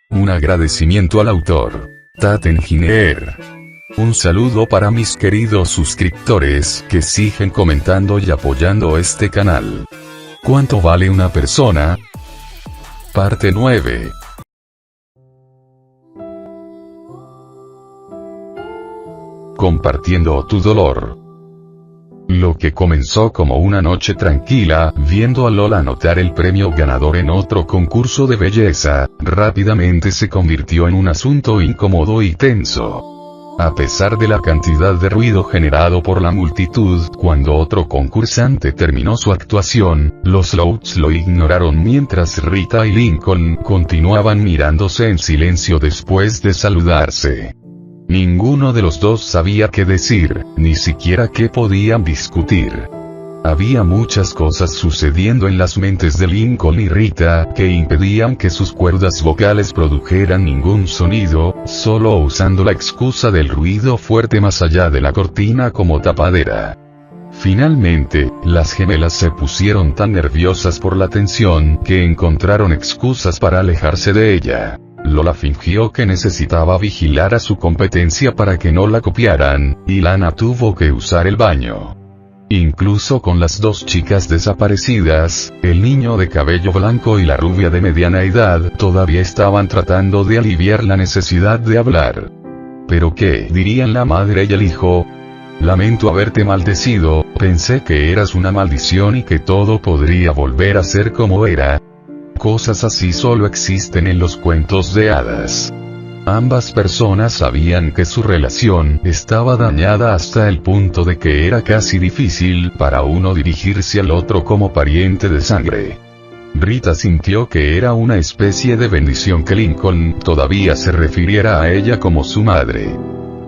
Un agradecimiento al autor, Tat Engineer. Un saludo para mis queridos suscriptores que siguen comentando y apoyando este canal. ¿Cuánto vale una persona? Parte 9. Compartiendo tu dolor. Lo que comenzó como una noche tranquila, viendo a Lola anotar el premio ganador en otro concurso de belleza, rápidamente se convirtió en un asunto incómodo y tenso. A pesar de la cantidad de ruido generado por la multitud, cuando otro concursante terminó su actuación, los Louds lo ignoraron mientras Rita y Lincoln continuaban mirándose en silencio después de saludarse. Ninguno de los dos sabía qué decir, ni siquiera qué podían discutir. Había muchas cosas sucediendo en las mentes de Lincoln y Rita, que impedían que sus cuerdas vocales produjeran ningún sonido, solo usando la excusa del ruido fuerte más allá de la cortina como tapadera. Finalmente, las gemelas se pusieron tan nerviosas por la tensión, que encontraron excusas para alejarse de ella. Lola fingió que necesitaba vigilar a su competencia para que no la copiaran, y Lana tuvo que usar el baño. Incluso con las dos chicas desaparecidas, el niño de cabello blanco y la rubia de mediana edad todavía estaban tratando de aliviar la necesidad de hablar. ¿Pero qué dirían la madre y el hijo? Lamento haberte maldecido, pensé que eras una maldición y que todo podría volver a ser como era. Cosas así solo existen en los cuentos de hadas. Ambas personas sabían que su relación estaba dañada hasta el punto de que era casi difícil para uno dirigirse al otro como pariente de sangre. Rita sintió que era una especie de bendición que Lincoln todavía se refiriera a ella como su madre.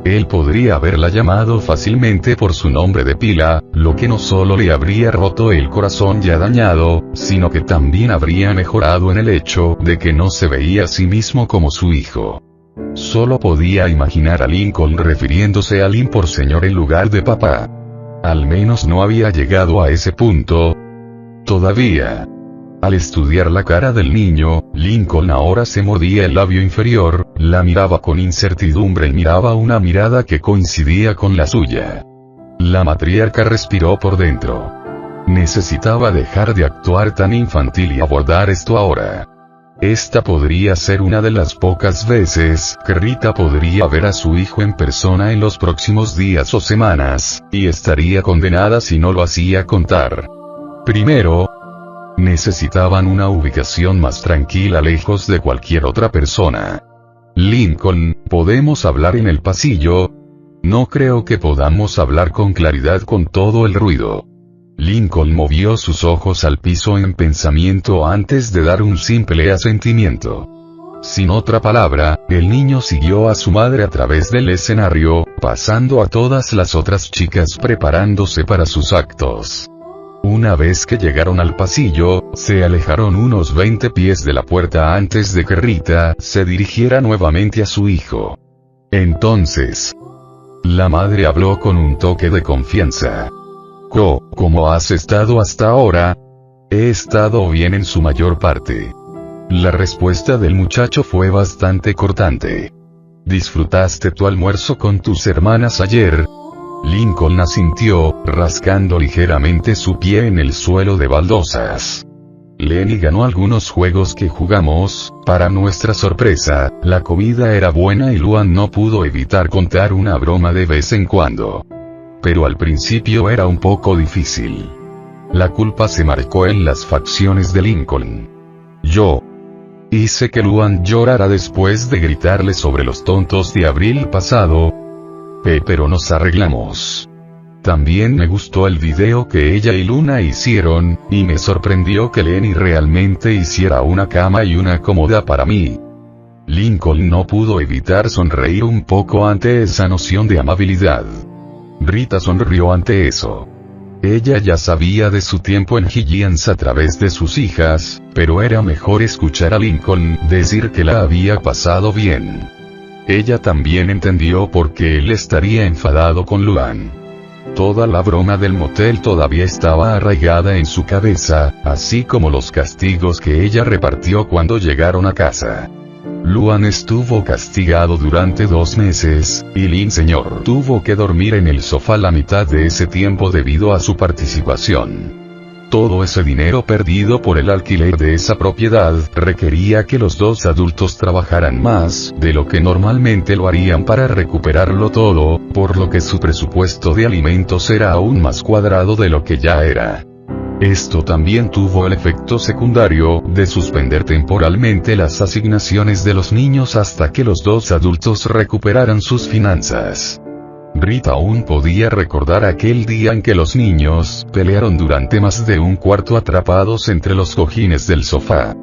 Él podría haberla llamado fácilmente por su nombre de pila, lo que no solo le habría roto el corazón ya dañado, sino que también habría mejorado en el hecho de que no se veía a sí mismo como su hijo. Solo podía imaginar a Lincoln refiriéndose a Lin por señor en lugar de papá. Al menos no había llegado a ese punto todavía. Al estudiar la cara del niño, Lincoln ahora se mordía el labio inferior, la miraba con incertidumbre y miraba una mirada que coincidía con la suya. La matriarca respiró por dentro. Necesitaba dejar de actuar tan infantil y abordar esto ahora. Esta podría ser una de las pocas veces que Rita podría ver a su hijo en persona en los próximos días o semanas, y estaría condenada si no lo hacía contar. Primero, necesitaban una ubicación más tranquila lejos de cualquier otra persona. Lincoln, ¿podemos hablar en el pasillo? No creo que podamos hablar con claridad con todo el ruido. Lincoln movió sus ojos al piso en pensamiento antes de dar un simple asentimiento. Sin otra palabra, el niño siguió a su madre a través del escenario, pasando a todas las otras chicas preparándose para sus actos. Una vez que llegaron al pasillo, se alejaron unos 20 pies de la puerta antes de que Rita se dirigiera nuevamente a su hijo. Entonces, la madre habló con un toque de confianza. ¿Cómo has estado hasta ahora? He estado bien en su mayor parte. La respuesta del muchacho fue bastante cortante. ¿Disfrutaste tu almuerzo con tus hermanas ayer? Lincoln asintió, rascando ligeramente su pie en el suelo de baldosas. Lenny ganó algunos juegos que jugamos, para nuestra sorpresa, la comida era buena y Luan no pudo evitar contar una broma de vez en cuando. Pero al principio era un poco difícil. La culpa se marcó en las facciones de Lincoln. Yo hice que Luan llorara después de gritarle sobre los tontos de abril pasado. Pero nos arreglamos. También me gustó el video que ella y Luna hicieron, y me sorprendió que Lenny realmente hiciera una cama y una cómoda para mí. Lincoln no pudo evitar sonreír un poco ante esa noción de amabilidad. Rita sonrió ante eso. Ella ya sabía de su tiempo en Higgians a través de sus hijas, pero era mejor escuchar a Lincoln decir que la había pasado bien. Ella también entendió por qué él estaría enfadado con Luan. Toda la broma del motel todavía estaba arraigada en su cabeza, así como los castigos que ella repartió cuando llegaron a casa. Luan estuvo castigado durante 2 meses, y Lin Señor tuvo que dormir en el sofá la mitad de ese tiempo debido a su participación. Todo ese dinero perdido por el alquiler de esa propiedad requería que los 2 adultos trabajaran más de lo que normalmente lo harían para recuperarlo todo, por lo que su presupuesto de alimentos era aún más cuadrado de lo que ya era. Esto también tuvo el efecto secundario de suspender temporalmente las asignaciones de los niños hasta que los 2 adultos recuperaran sus finanzas. Rita aún podía recordar aquel día en que los niños pelearon durante más de un cuarto atrapados entre los cojines del sofá.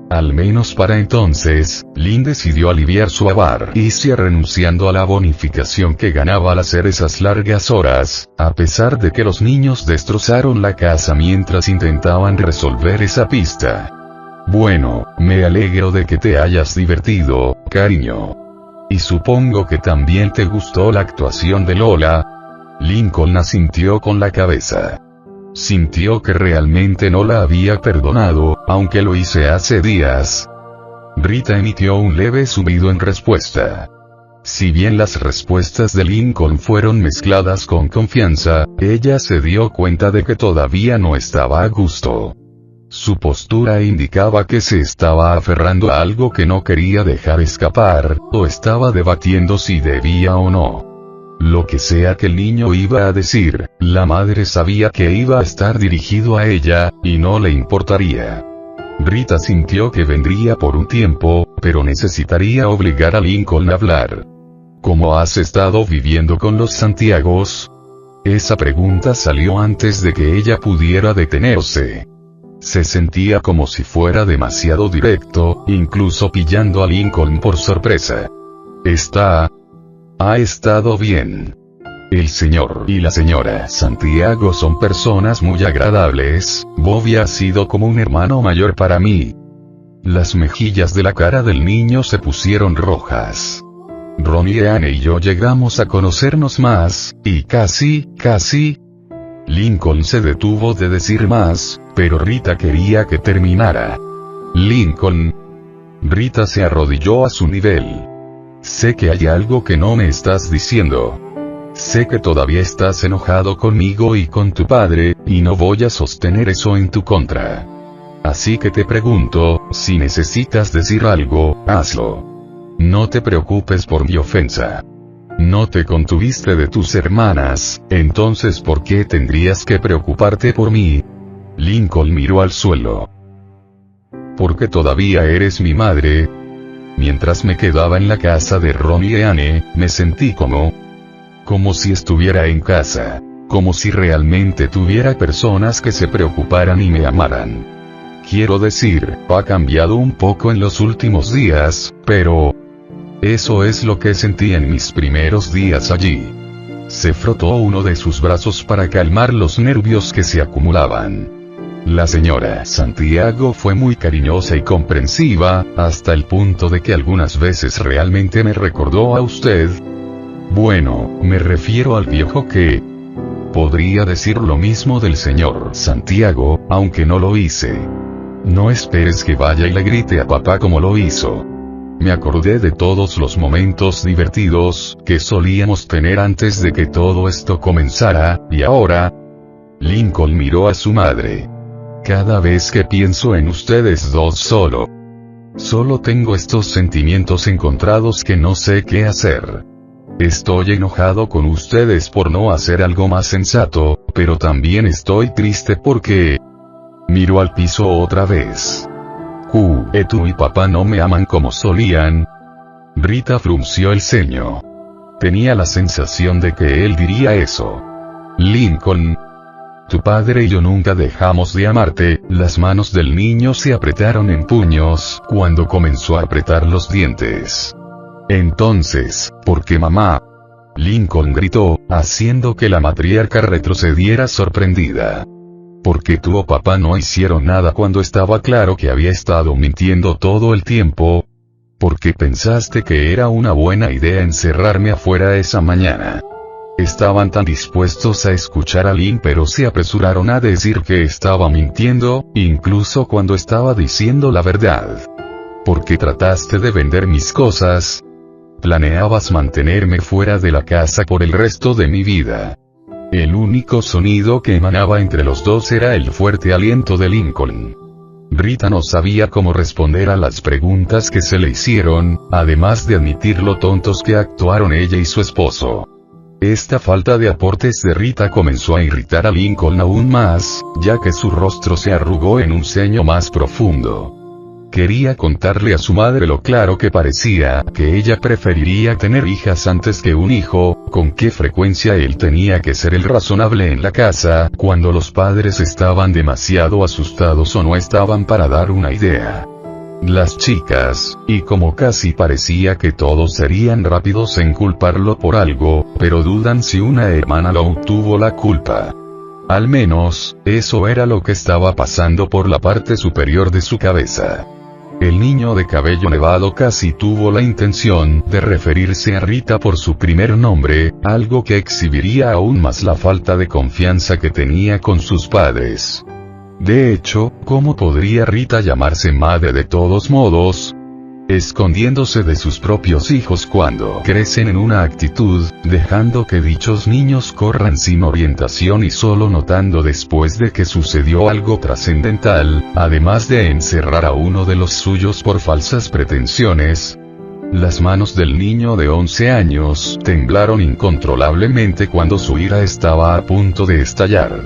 Al menos para entonces, Lin decidió aliviar su avaricia renunciando a la bonificación que ganaba al hacer esas largas horas, a pesar de que los niños destrozaron la casa mientras intentaban resolver esa pista. Bueno, me alegro de que te hayas divertido, cariño. Y supongo que también te gustó la actuación de Lola. Lincoln asintió con la cabeza. Sintió que realmente no la había perdonado, aunque lo hice hace días. Rita emitió un leve zumbido en respuesta. Si bien las respuestas de Lincoln fueron mezcladas con confianza, ella se dio cuenta de que todavía no estaba a gusto. Su postura indicaba que se estaba aferrando a algo que no quería dejar escapar, o estaba debatiendo si debía o no. Lo que sea que el niño iba a decir, la madre sabía que iba a estar dirigido a ella, y no le importaría. Rita sintió que vendría por un tiempo, pero necesitaría obligar a Lincoln a hablar. ¿Cómo has estado viviendo con los Santiagos? Esa pregunta salió antes de que ella pudiera detenerse. Se sentía como si fuera demasiado directo, incluso pillando a Lincoln por sorpresa. Ha estado bien. El señor y la señora Santiago son personas muy agradables. Bobby ha sido como un hermano mayor para mí. Las mejillas de la cara del niño se pusieron rojas. Ronnie, Anne y yo llegamos a conocernos más, y casi. Lincoln se detuvo de decir más, pero Rita quería que terminara. Lincoln. Rita se arrodilló a su nivel. Sé que hay algo que no me estás diciendo. Sé que todavía estás enojado conmigo y con tu padre, y no voy a sostener eso en tu contra. Así que te pregunto, si necesitas decir algo, hazlo. No te preocupes por mi ofensa. No te contuviste de tus hermanas, entonces ¿por qué tendrías que preocuparte por mí? Lincoln miró al suelo. Porque todavía eres mi madre. Mientras me quedaba en la casa de Ronnie y Anne, me sentí como si estuviera en casa. Como si realmente tuviera personas que se preocuparan y me amaran. Quiero decir, ha cambiado un poco en los últimos días, pero eso es lo que sentí en mis primeros días allí. Se frotó uno de sus brazos para calmar los nervios que se acumulaban. La señora Santiago fue muy cariñosa y comprensiva, hasta el punto de que algunas veces realmente me recordó a usted. Bueno, me refiero al viejo que... Podría decir lo mismo del señor Santiago, aunque no lo hice. No esperes que vaya y le grite a papá como lo hizo. Me acordé de todos los momentos divertidos que solíamos tener antes de que todo esto comenzara, y ahora... Lincoln miró a su madre. Cada vez que pienso en ustedes dos solo tengo estos sentimientos encontrados que no sé qué hacer. Estoy enojado con ustedes por no hacer algo más sensato, pero también estoy triste porque... Miró al piso otra vez. Tú y papá no me aman como solían. Rita frunció el ceño. Tenía la sensación de que él diría eso. Lincoln. Tu padre y yo nunca dejamos de amarte. Las manos del niño se apretaron en puños, cuando comenzó a apretar los dientes. Entonces, ¿por qué mamá? Lincoln gritó, haciendo que la matriarca retrocediera sorprendida. Porque tú o papá no hicieron nada cuando estaba claro que había estado mintiendo todo el tiempo. ¿Por qué pensaste que era una buena idea encerrarme afuera esa mañana? Estaban tan dispuestos a escuchar a Lin, pero se apresuraron a decir que estaba mintiendo, incluso cuando estaba diciendo la verdad. ¿Por qué trataste de vender mis cosas? Planeabas mantenerme fuera de la casa por el resto de mi vida. El único sonido que emanaba entre los dos era el fuerte aliento de Lincoln. Rita no sabía cómo responder a las preguntas que se le hicieron, además de admitir lo tontos que actuaron ella y su esposo. Esta falta de aportes de Rita comenzó a irritar a Lincoln aún más, ya que su rostro se arrugó en un ceño más profundo. Quería contarle a su madre lo claro que parecía, que ella preferiría tener hijas antes que un hijo, con qué frecuencia él tenía que ser el razonable en la casa, cuando los padres estaban demasiado asustados o no estaban para dar una idea. Las chicas, y como casi parecía que todos serían rápidos en culparlo por algo, pero dudan si una hermana Lou tuvo la culpa. Al menos, eso era lo que estaba pasando por la parte superior de su cabeza. El niño de cabello nevado casi tuvo la intención de referirse a Rita por su primer nombre, algo que exhibiría aún más la falta de confianza que tenía con sus padres. De hecho, ¿cómo podría Rita llamarse madre de todos modos? Escondiéndose de sus propios hijos cuando crecen en una actitud, dejando que dichos niños corran sin orientación y solo notando después de que sucedió algo trascendental, además de encerrar a uno de los suyos por falsas pretensiones. Las manos del niño de 11 años temblaron incontrolablemente cuando su ira estaba a punto de estallar.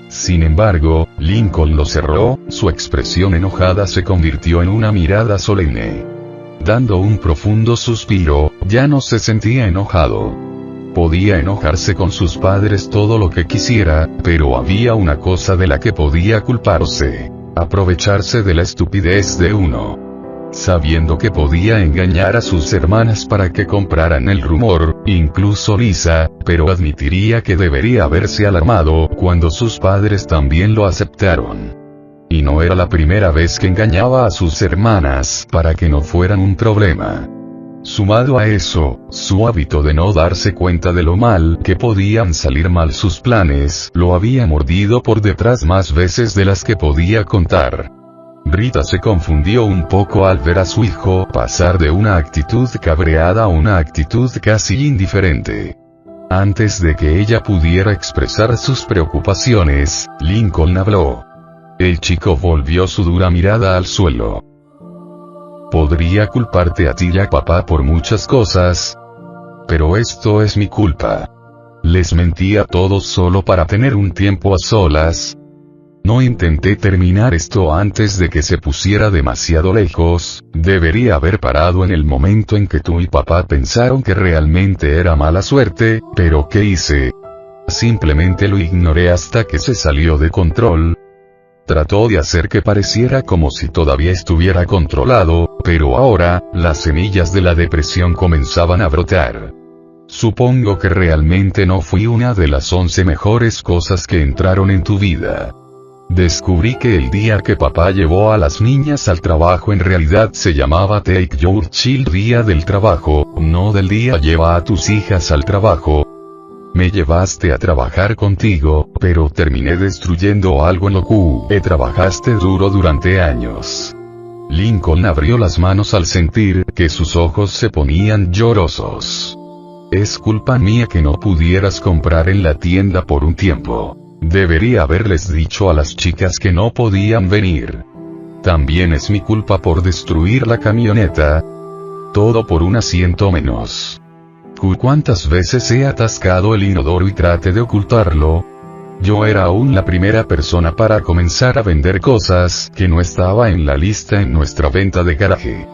Sin embargo, Lincoln lo cerró, su expresión enojada se convirtió en una mirada solemne. Dando un profundo suspiro, ya no se sentía enojado. Podía enojarse con sus padres todo lo que quisiera, pero había una cosa de la que podía culparse: aprovecharse de la estupidez de uno. Sabiendo que podía engañar a sus hermanas para que compraran el rumor, incluso Lisa, pero admitiría que debería haberse alarmado cuando sus padres también lo aceptaron. Y no era la primera vez que engañaba a sus hermanas para que no fueran un problema. Sumado a eso, su hábito de no darse cuenta de lo mal que podían salir mal sus planes, lo había mordido por detrás más veces de las que podía contar. Rita se confundió un poco al ver a su hijo pasar de una actitud cabreada a una actitud casi indiferente. Antes de que ella pudiera expresar sus preocupaciones, Lincoln habló. El chico volvió su dura mirada al suelo. Podría culparte a ti y a papá por muchas cosas, pero esto es mi culpa. Les mentí a todos solo para tener un tiempo a solas. No intenté terminar esto antes de que se pusiera demasiado lejos, debería haber parado en el momento en que tú y papá pensaron que realmente era mala suerte, pero ¿qué hice? Simplemente lo ignoré hasta que se salió de control. Trató de hacer que pareciera como si todavía estuviera controlado, pero ahora, las semillas de la depresión comenzaban a brotar. Supongo que realmente no fui una de las 11 mejores cosas que entraron en tu vida. Descubrí que el día que papá llevó a las niñas al trabajo en realidad se llamaba Take Your Child Día del Trabajo, no del día Lleva a tus hijas al trabajo. Me llevaste a trabajar contigo, pero terminé destruyendo algo en lo que trabajaste duro durante años. Lincoln abrió las manos al sentir que sus ojos se ponían llorosos. Es culpa mía que no pudieras comprar en la tienda por un tiempo. Debería haberles dicho a las chicas que no podían venir. También es mi culpa por destruir la camioneta. Todo por un asiento menos. ¿Cuántas veces he atascado el inodoro y traté de ocultarlo? Yo era aún la primera persona para comenzar a vender cosas que no estaba en la lista en nuestra venta de garaje.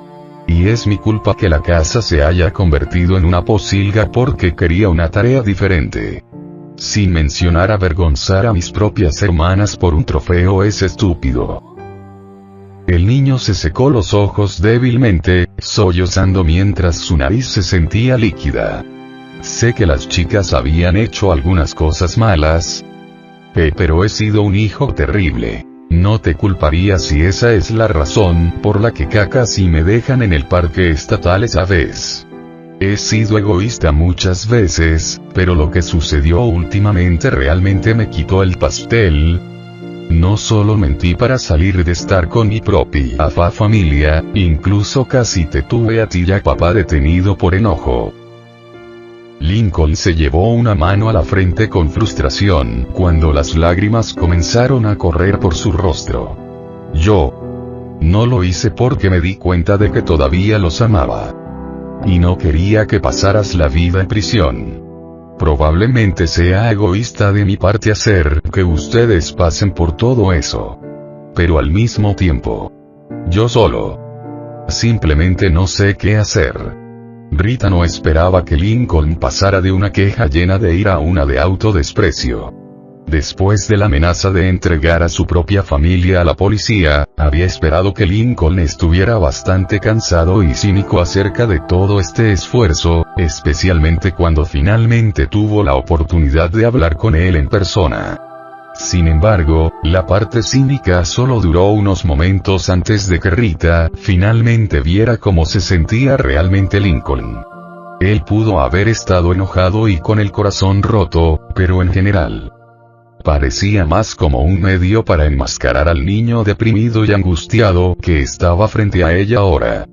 Y es mi culpa que la casa se haya convertido en una posilga porque quería una tarea diferente. Sin mencionar avergonzar a mis propias hermanas por un trofeo es estúpido. El niño se secó los ojos débilmente, sollozando mientras su nariz se sentía líquida. Sé que las chicas habían hecho algunas cosas malas, pero he sido un hijo terrible. No te culparía si esa es la razón por la que casi me dejan en el parque estatal esa vez. He sido egoísta muchas veces, pero lo que sucedió últimamente realmente me quitó el pastel. No solo mentí para salir de estar con mi propia familia, incluso casi te tuve a ti y a papá detenido por enojo. Lincoln se llevó una mano a la frente con frustración cuando las lágrimas comenzaron a correr por su rostro. Yo no lo hice porque me di cuenta de que todavía los amaba. Y no quería que pasaras la vida en prisión. Probablemente sea egoísta de mi parte hacer que ustedes pasen por todo eso. Pero al mismo tiempo, yo solo simplemente no sé qué hacer. Rita no esperaba que Lincoln pasara de una queja llena de ira a una de autodesprecio. Después de la amenaza de entregar a su propia familia a la policía, había esperado que Lincoln estuviera bastante cansado y cínico acerca de todo este esfuerzo, especialmente cuando finalmente tuvo la oportunidad de hablar con él en persona. Sin embargo, la parte cínica solo duró unos momentos antes de que Rita finalmente viera cómo se sentía realmente Lincoln. Él pudo haber estado enojado y con el corazón roto, pero en general parecía más como un medio para enmascarar al niño deprimido y angustiado que estaba frente a ella ahora.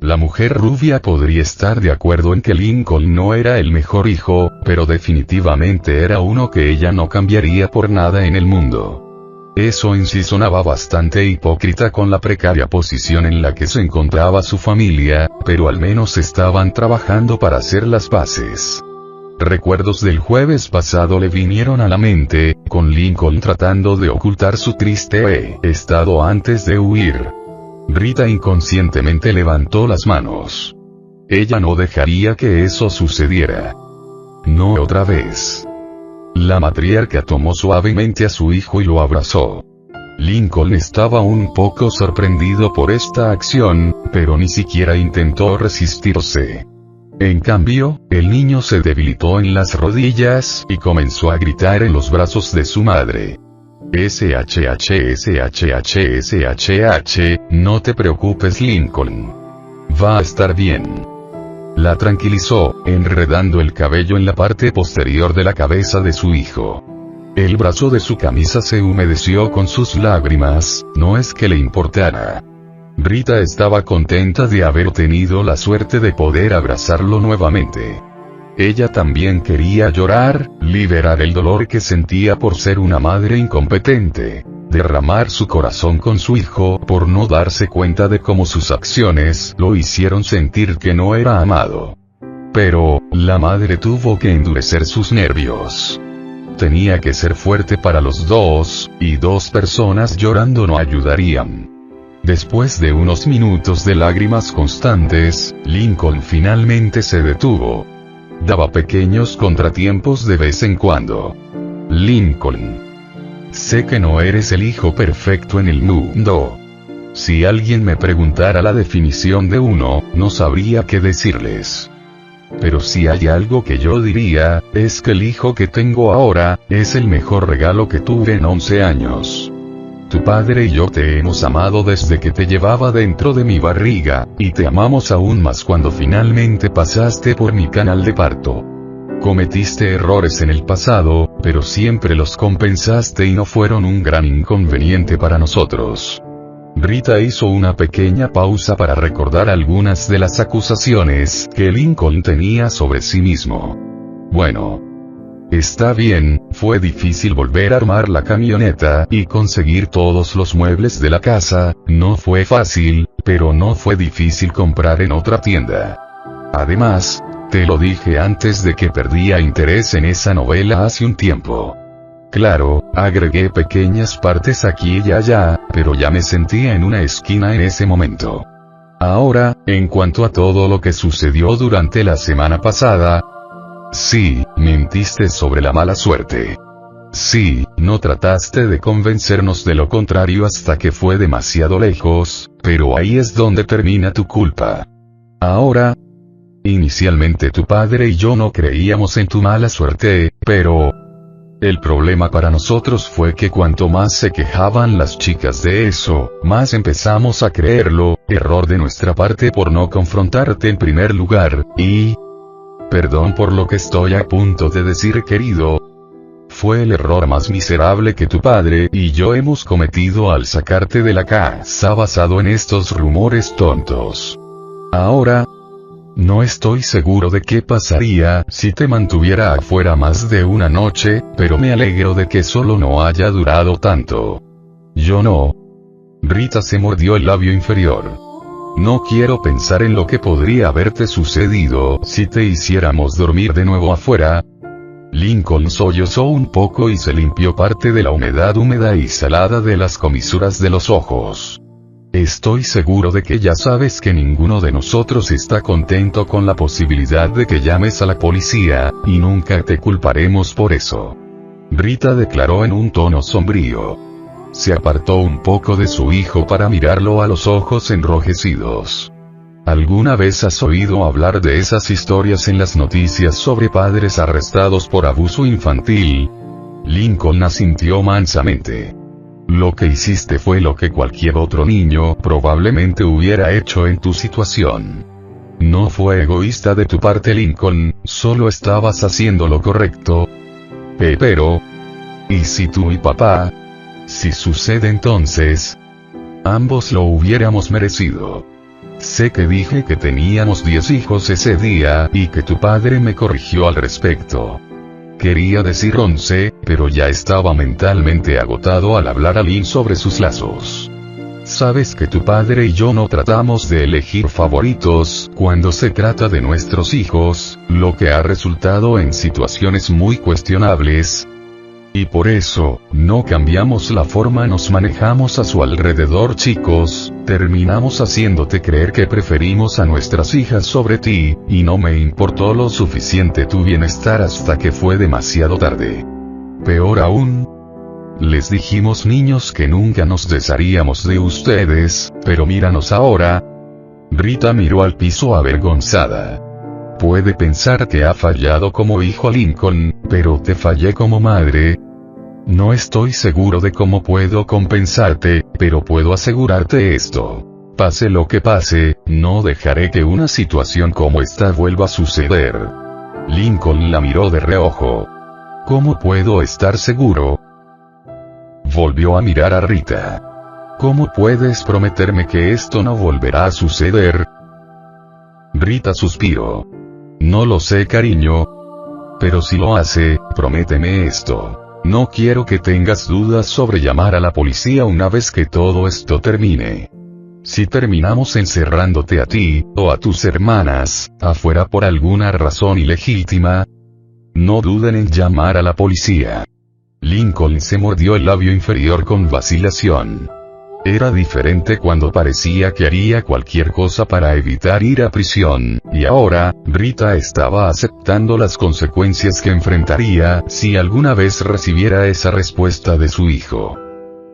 La mujer rubia podría estar de acuerdo en que Lincoln no era el mejor hijo, pero definitivamente era uno que ella no cambiaría por nada en el mundo. Eso en sí sonaba bastante hipócrita con la precaria posición en la que se encontraba su familia, pero al menos estaban trabajando para hacer las paces. Recuerdos del jueves pasado le vinieron a la mente, con Lincoln tratando de ocultar su triste estado antes de huir. Rita inconscientemente levantó las manos. Ella no dejaría que eso sucediera. No otra vez. La matriarca tomó suavemente a su hijo y lo abrazó. Lincoln estaba un poco sorprendido por esta acción, pero ni siquiera intentó resistirse. En cambio, el niño se debilitó en las rodillas y comenzó a gritar en los brazos de su madre. SHH, no te preocupes Lincoln. Va a estar bien. La tranquilizó, enredando el cabello en la parte posterior de la cabeza de su hijo. El brazo de su camisa se humedeció con sus lágrimas, no es que le importara. Rita estaba contenta de haber tenido la suerte de poder abrazarlo nuevamente. Ella también quería llorar, liberar el dolor que sentía por ser una madre incompetente, derramar su corazón con su hijo por no darse cuenta de cómo sus acciones lo hicieron sentir que no era amado. Pero, la madre tuvo que endurecer sus nervios. Tenía que ser fuerte para los dos, y dos personas llorando no ayudarían. Después de unos minutos de lágrimas constantes, Lincoln finalmente se detuvo. Daba pequeños contratiempos de vez en cuando. Lincoln. Sé que no eres el hijo perfecto en el mundo. Si alguien me preguntara la definición de uno, no sabría qué decirles. Pero si hay algo que yo diría, es que el hijo que tengo ahora, es el mejor regalo que tuve en 11 años. Tu padre y yo te hemos amado desde que te llevaba dentro de mi barriga, y te amamos aún más cuando finalmente pasaste por mi canal de parto. Cometiste errores en el pasado, pero siempre los compensaste y no fueron un gran inconveniente para nosotros. Rita hizo una pequeña pausa para recordar algunas de las acusaciones que Lincoln tenía sobre sí mismo. Bueno. Está bien, fue difícil volver a armar la camioneta y conseguir todos los muebles de la casa, no fue fácil, pero no fue difícil comprar en otra tienda. Además, te lo dije antes de que perdía interés en esa novela hace un tiempo. Claro, agregué pequeñas partes aquí y allá, pero ya me sentía en una esquina en ese momento. Ahora, en cuanto a todo lo que sucedió durante la semana pasada, sí, mentiste sobre la mala suerte. Sí, no trataste de convencernos de lo contrario hasta que fue demasiado lejos, pero ahí es donde termina tu culpa. Ahora, inicialmente tu padre y yo no creíamos en tu mala suerte, pero El problema para nosotros fue que cuanto más se quejaban las chicas de eso, más empezamos a creerlo, error de nuestra parte por no confrontarte en primer lugar, y... Perdón por lo que estoy a punto de decir, querido. Fue el error más miserable que tu padre y yo hemos cometido al sacarte de la casa basado en estos rumores tontos. Ahora... No estoy seguro de qué pasaría si te mantuviera afuera más de una noche, pero me alegro de que solo no haya durado tanto. Yo no. Rita se mordió el labio inferior. No quiero pensar en lo que podría haberte sucedido si te hiciéramos dormir de nuevo afuera. Lincoln sollozó un poco y se limpió parte de la humedad húmeda y salada de las comisuras de los ojos. Estoy seguro de que ya sabes que ninguno de nosotros está contento con la posibilidad de que llames a la policía, y nunca te culparemos por eso. Rita declaró en un tono sombrío. Se apartó un poco de su hijo para mirarlo a los ojos enrojecidos. ¿Alguna vez has oído hablar de esas historias en las noticias sobre padres arrestados por abuso infantil? Lincoln asintió mansamente. Lo que hiciste fue lo que cualquier otro niño probablemente hubiera hecho en tu situación. No fue egoísta de tu parte, Lincoln, solo estabas haciendo lo correcto. Pero... ¿y si tú y papá? Si sucede entonces... ambos lo hubiéramos merecido. Sé que dije que teníamos 10 hijos ese día, y que tu padre me corrigió al respecto. Quería decir 11, pero ya estaba mentalmente agotado al hablar a Lynn sobre sus lazos. Sabes que tu padre y yo no tratamos de elegir favoritos cuando se trata de nuestros hijos, lo que ha resultado en situaciones muy cuestionables. Y por eso, no cambiamos la forma nos manejamos a su alrededor, chicos, terminamos haciéndote creer que preferimos a nuestras hijas sobre ti, y no me importó lo suficiente tu bienestar hasta que fue demasiado tarde. Peor aún, les dijimos niños que nunca nos desharíamos de ustedes, pero míranos ahora. Rita miró al piso avergonzada. Puede pensar que ha fallado como hijo a Lincoln, pero te fallé como madre. No estoy seguro de cómo puedo compensarte, pero puedo asegurarte esto. Pase lo que pase, no dejaré que una situación como esta vuelva a suceder. Lincoln la miró de reojo. ¿Cómo puedo estar seguro? Volvió a mirar a Rita. ¿Cómo puedes prometerme que esto no volverá a suceder? Rita suspiró. No lo sé, cariño. Pero si lo hace, prométeme esto. No quiero que tengas dudas sobre llamar a la policía una vez que todo esto termine. Si terminamos encerrándote a ti, o a tus hermanas, afuera por alguna razón ilegítima, no duden en llamar a la policía. Lincoln se mordió el labio inferior con vacilación. Era diferente cuando parecía que haría cualquier cosa para evitar ir a prisión, y ahora, Rita estaba aceptando las consecuencias que enfrentaría si alguna vez recibiera esa respuesta de su hijo.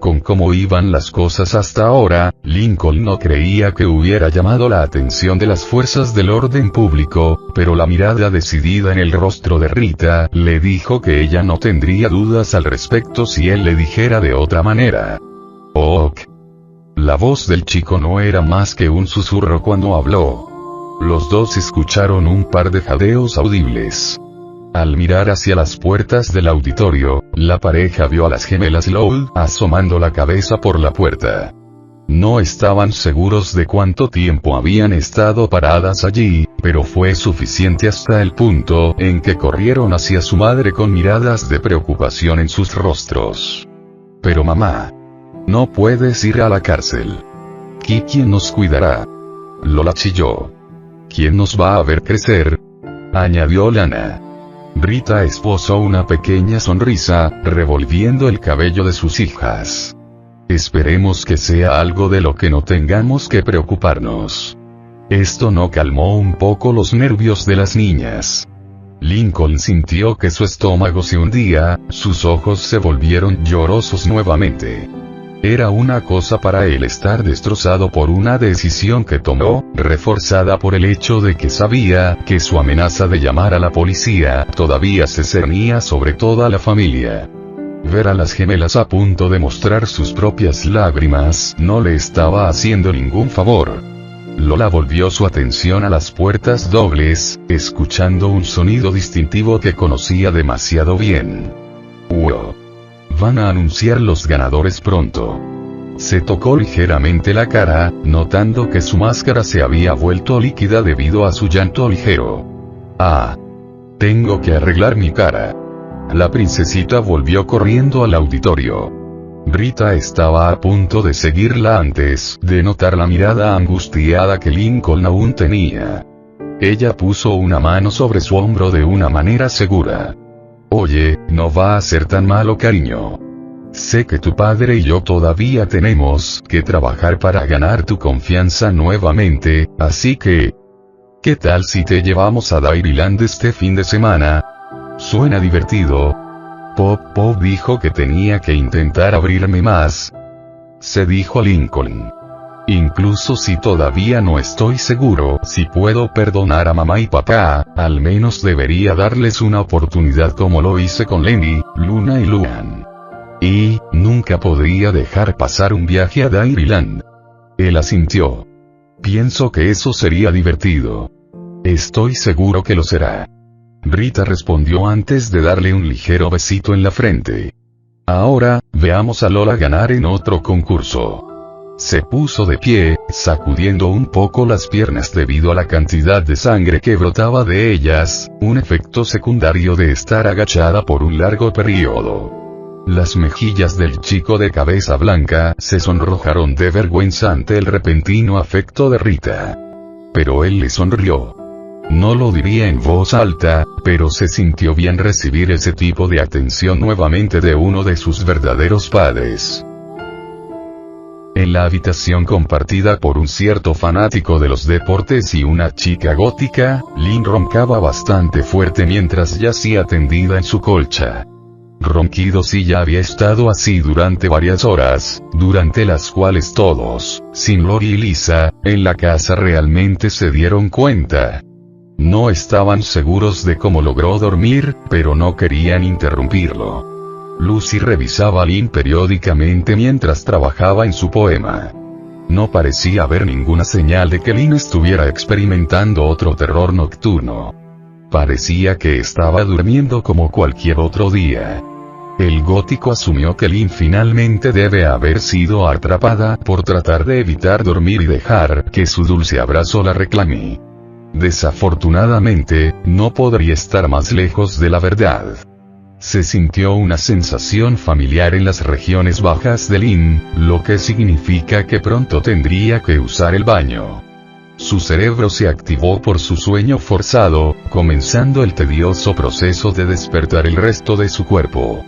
Con cómo iban las cosas hasta ahora, Lincoln no creía que hubiera llamado la atención de las fuerzas del orden público, pero la mirada decidida en el rostro de Rita le dijo que ella no tendría dudas al respecto si él le dijera de otra manera. Ok. La voz del chico no era más que un susurro cuando habló. Los dos escucharon un par de jadeos audibles. Al mirar hacia las puertas del auditorio, la pareja vio a las gemelas Lowe asomando la cabeza por la puerta. No estaban seguros de cuánto tiempo habían estado paradas allí, pero fue suficiente hasta el punto en que corrieron hacia su madre con miradas de preocupación en sus rostros. Pero mamá, no puedes ir a la cárcel. ¿Quién nos cuidará? Lola chilló. ¿Quién nos va a ver crecer? Añadió Lana. Rita esbozó una pequeña sonrisa, revolviendo el cabello de sus hijas. Esperemos que sea algo de lo que no tengamos que preocuparnos. Esto no calmó un poco los nervios de las niñas. Lincoln sintió que su estómago se hundía, sus ojos se volvieron llorosos nuevamente. Era una cosa para él estar destrozado por una decisión que tomó, reforzada por el hecho de que sabía que su amenaza de llamar a la policía todavía se cernía sobre toda la familia. Ver a las gemelas a punto de mostrar sus propias lágrimas no le estaba haciendo ningún favor. Lola volvió su atención a las puertas dobles, escuchando un sonido distintivo que conocía demasiado bien. ¡Wow! Van a anunciar los ganadores pronto. Se tocó ligeramente la cara, notando que su máscara se había vuelto líquida debido a su llanto ligero. Ah. Tengo que arreglar mi cara. La princesita volvió corriendo al auditorio. Rita estaba a punto de seguirla antes de notar la mirada angustiada que Lincoln aún tenía. Ella puso una mano sobre su hombro de una manera segura. Oye, no va a ser tan malo, cariño. Sé que tu padre y yo todavía tenemos que trabajar para ganar tu confianza nuevamente, así que... ¿Qué tal si te llevamos a Dairyland este fin de semana? Suena divertido. Pop dijo que tenía que intentar abrirme más. Se dijo Lincoln. Incluso si todavía no estoy seguro si puedo perdonar a mamá y papá, al menos debería darles una oportunidad como lo hice con Lenny, Luna y Luan. Y, nunca podría dejar pasar un viaje a Dairyland. Él asintió. Pienso que eso sería divertido. Estoy seguro que lo será. Rita respondió antes de darle un ligero besito en la frente. Ahora, veamos a Lola ganar en otro concurso. Se puso de pie, sacudiendo un poco las piernas debido a la cantidad de sangre que brotaba de ellas, un efecto secundario de estar agachada por un largo periodo. Las mejillas del chico de cabeza blanca se sonrojaron de vergüenza ante el repentino afecto de Rita. Pero él le sonrió. No lo diría en voz alta, pero se sintió bien recibir ese tipo de atención nuevamente de uno de sus verdaderos padres. En la habitación compartida por un cierto fanático de los deportes y una chica gótica, Lynn roncaba bastante fuerte mientras yacía tendida en su colcha. Ronquidos y ya había estado así durante varias horas, durante las cuales todos, sin Lori y Lisa, en la casa realmente se dieron cuenta. No estaban seguros de cómo logró dormir, pero no querían interrumpirlo. Lucy revisaba a Lynn periódicamente mientras trabajaba en su poema. No parecía haber ninguna señal de que Lynn estuviera experimentando otro terror nocturno. Parecía que estaba durmiendo como cualquier otro día. El gótico asumió que Lynn finalmente debe haber sido atrapada por tratar de evitar dormir y dejar que su dulce abrazo la reclame. Desafortunadamente, no podría estar más lejos de la verdad. Se sintió una sensación familiar en las regiones bajas de Lynn, lo que significa que pronto tendría que usar el baño. Su cerebro se activó por su sueño forzado, comenzando el tedioso proceso de despertar el resto de su cuerpo.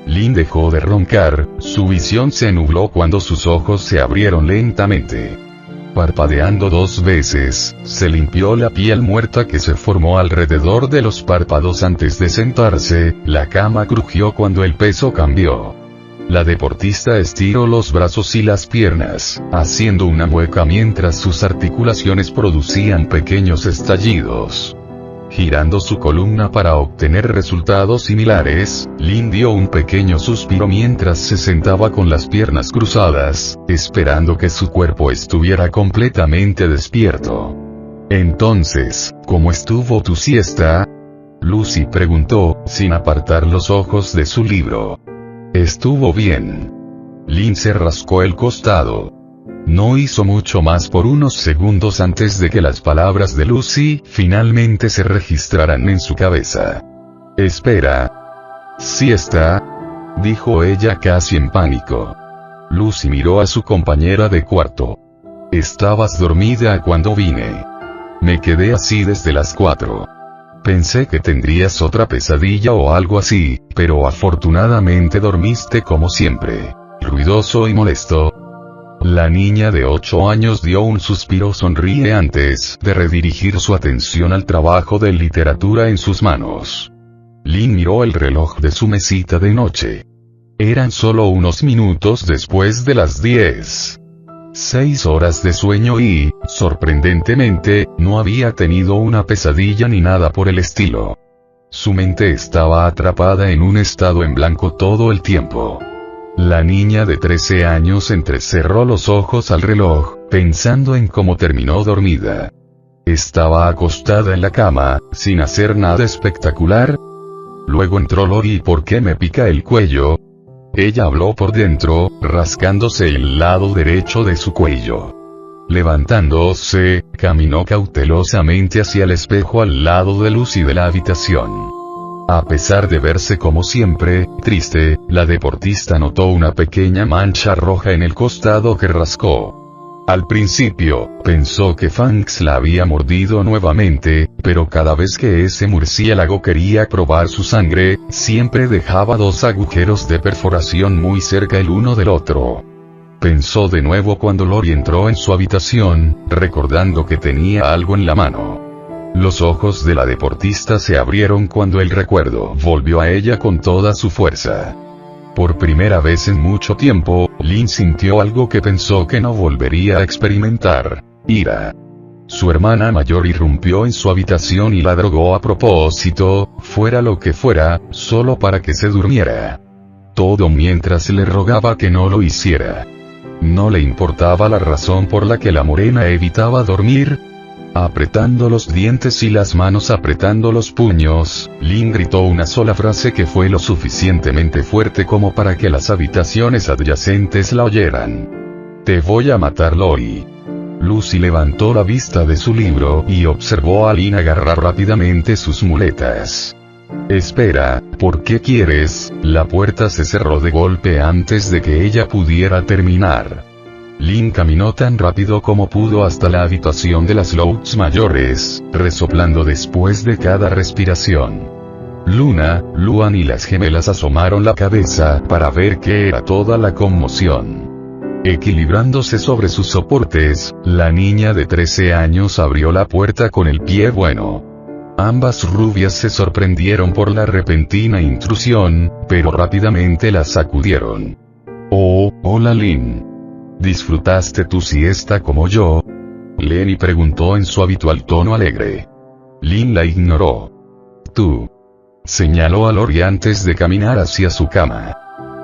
Lynn dejó de roncar, su visión se nubló cuando sus ojos se abrieron lentamente. Parpadeando 2 veces, se limpió la piel muerta que se formó alrededor de los párpados antes de sentarse, la cama crujió cuando el peso cambió. La deportista estiró los brazos y las piernas, haciendo una mueca mientras sus articulaciones producían pequeños estallidos. Girando su columna para obtener resultados similares, Lynn dio un pequeño suspiro mientras se sentaba con las piernas cruzadas, esperando que su cuerpo estuviera completamente despierto. Entonces, ¿cómo estuvo tu siesta? Lucy preguntó, sin apartar los ojos de su libro. Estuvo bien. Lynn se rascó el costado. No hizo mucho más por unos segundos antes de que las palabras de Lucy finalmente se registraran en su cabeza. Espera. ¿Siesta? Dijo ella casi en pánico. Lucy miró a su compañera de cuarto. Estabas dormida cuando vine. Me quedé así desde las 4. Pensé que tendrías otra pesadilla o algo así, pero afortunadamente dormiste como siempre. Ruidoso y molesto. La niña de 8 años dio un suspiro sonríe antes de redirigir su atención al trabajo de literatura en sus manos. Lynn miró el reloj de su mesita de noche. Eran solo unos minutos después de las 10. 6 horas de sueño y, sorprendentemente, no había tenido una pesadilla ni nada por el estilo. Su mente estaba atrapada en un estado en blanco todo el tiempo. La niña de 13 años entrecerró los ojos al reloj, pensando en cómo terminó dormida. Estaba acostada en la cama, sin hacer nada espectacular. Luego entró Lori. ¿Por qué me pica el cuello? Ella habló por dentro, rascándose el lado derecho de su cuello. Levantándose, caminó cautelosamente hacia el espejo al lado de Lucy de la habitación. A pesar de verse como siempre, triste, la deportista notó una pequeña mancha roja en el costado que rascó. Al principio, pensó que Fangs la había mordido nuevamente, pero cada vez que ese murciélago quería probar su sangre, siempre dejaba 2 agujeros de perforación muy cerca el uno del otro. Pensó de nuevo cuando Lori entró en su habitación, recordando que tenía algo en la mano. Los ojos de la deportista se abrieron cuando el recuerdo volvió a ella con toda su fuerza. Por primera vez en mucho tiempo, Lynn sintió algo que pensó que no volvería a experimentar: ira. Su hermana mayor irrumpió en su habitación y la drogó a propósito, fuera lo que fuera, solo para que se durmiera. Todo mientras le rogaba que no lo hiciera. No le importaba la razón por la que la morena evitaba dormir. Apretando los dientes y las manos apretando los puños, Lynn gritó una sola frase que fue lo suficientemente fuerte como para que las habitaciones adyacentes la oyeran: «Te voy a matar, Lori». Lucy levantó la vista de su libro y observó a Lynn agarrar rápidamente sus muletas. «Espera, ¿por qué quieres?». La puerta se cerró de golpe antes de que ella pudiera terminar. Lynn caminó tan rápido como pudo hasta la habitación de las Louds mayores, resoplando después de cada respiración. Luna, Luan y las gemelas asomaron la cabeza para ver qué era toda la conmoción. Equilibrándose sobre sus soportes, la niña de 13 años abrió la puerta con el pie bueno. Ambas rubias se sorprendieron por la repentina intrusión, pero rápidamente la sacudieron. «Oh, hola Lynn. ¿Disfrutaste tu siesta como yo?», Lenny preguntó en su habitual tono alegre. Lynn la ignoró. «Tú», señaló a Lori antes de caminar hacia su cama.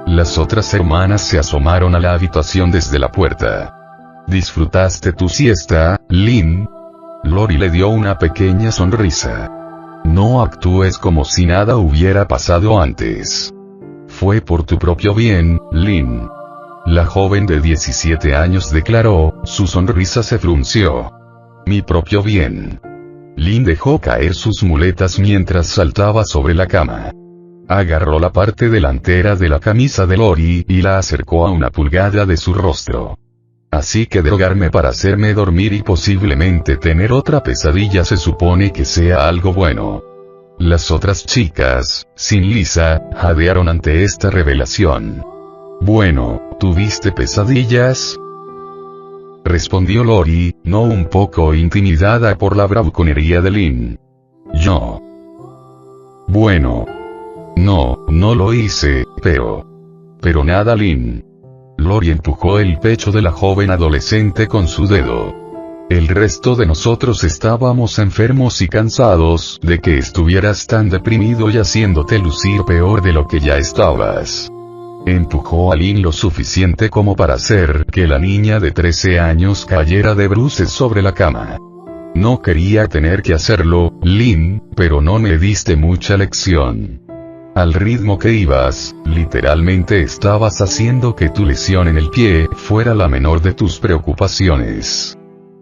Las otras hermanas se asomaron a la habitación desde la puerta. «¿Disfrutaste tu siesta, Lynn?». Lori le dio una pequeña sonrisa. «No actúes como si nada hubiera pasado antes. Fue por tu propio bien, Lynn». La joven de 17 años declaró, su sonrisa se frunció. «Mi propio bien». Lynn dejó caer sus muletas mientras saltaba sobre la cama. Agarró la parte delantera de la camisa de Lori y la acercó a 1 pulgada de su rostro. «Así que drogarme para hacerme dormir y posiblemente tener otra pesadilla se supone que sea algo bueno». Las otras chicas, sin Lisa, jadearon ante esta revelación. «Bueno, ¿tuviste pesadillas?», respondió Lori, no un poco intimidada por la bravuconería de Lynn. «Yo. Bueno. No lo hice, pero nada, Lynn». Lori empujó el pecho de la joven adolescente con su dedo. «El resto de nosotros estábamos enfermos y cansados de que estuvieras tan deprimido y haciéndote lucir peor de lo que ya estabas». Empujó a Lynn lo suficiente como para hacer que la niña de 13 años cayera de bruces sobre la cama. «No quería tener que hacerlo, Lynn, pero no me diste mucha lección. Al ritmo que ibas, literalmente estabas haciendo que tu lesión en el pie fuera la menor de tus preocupaciones.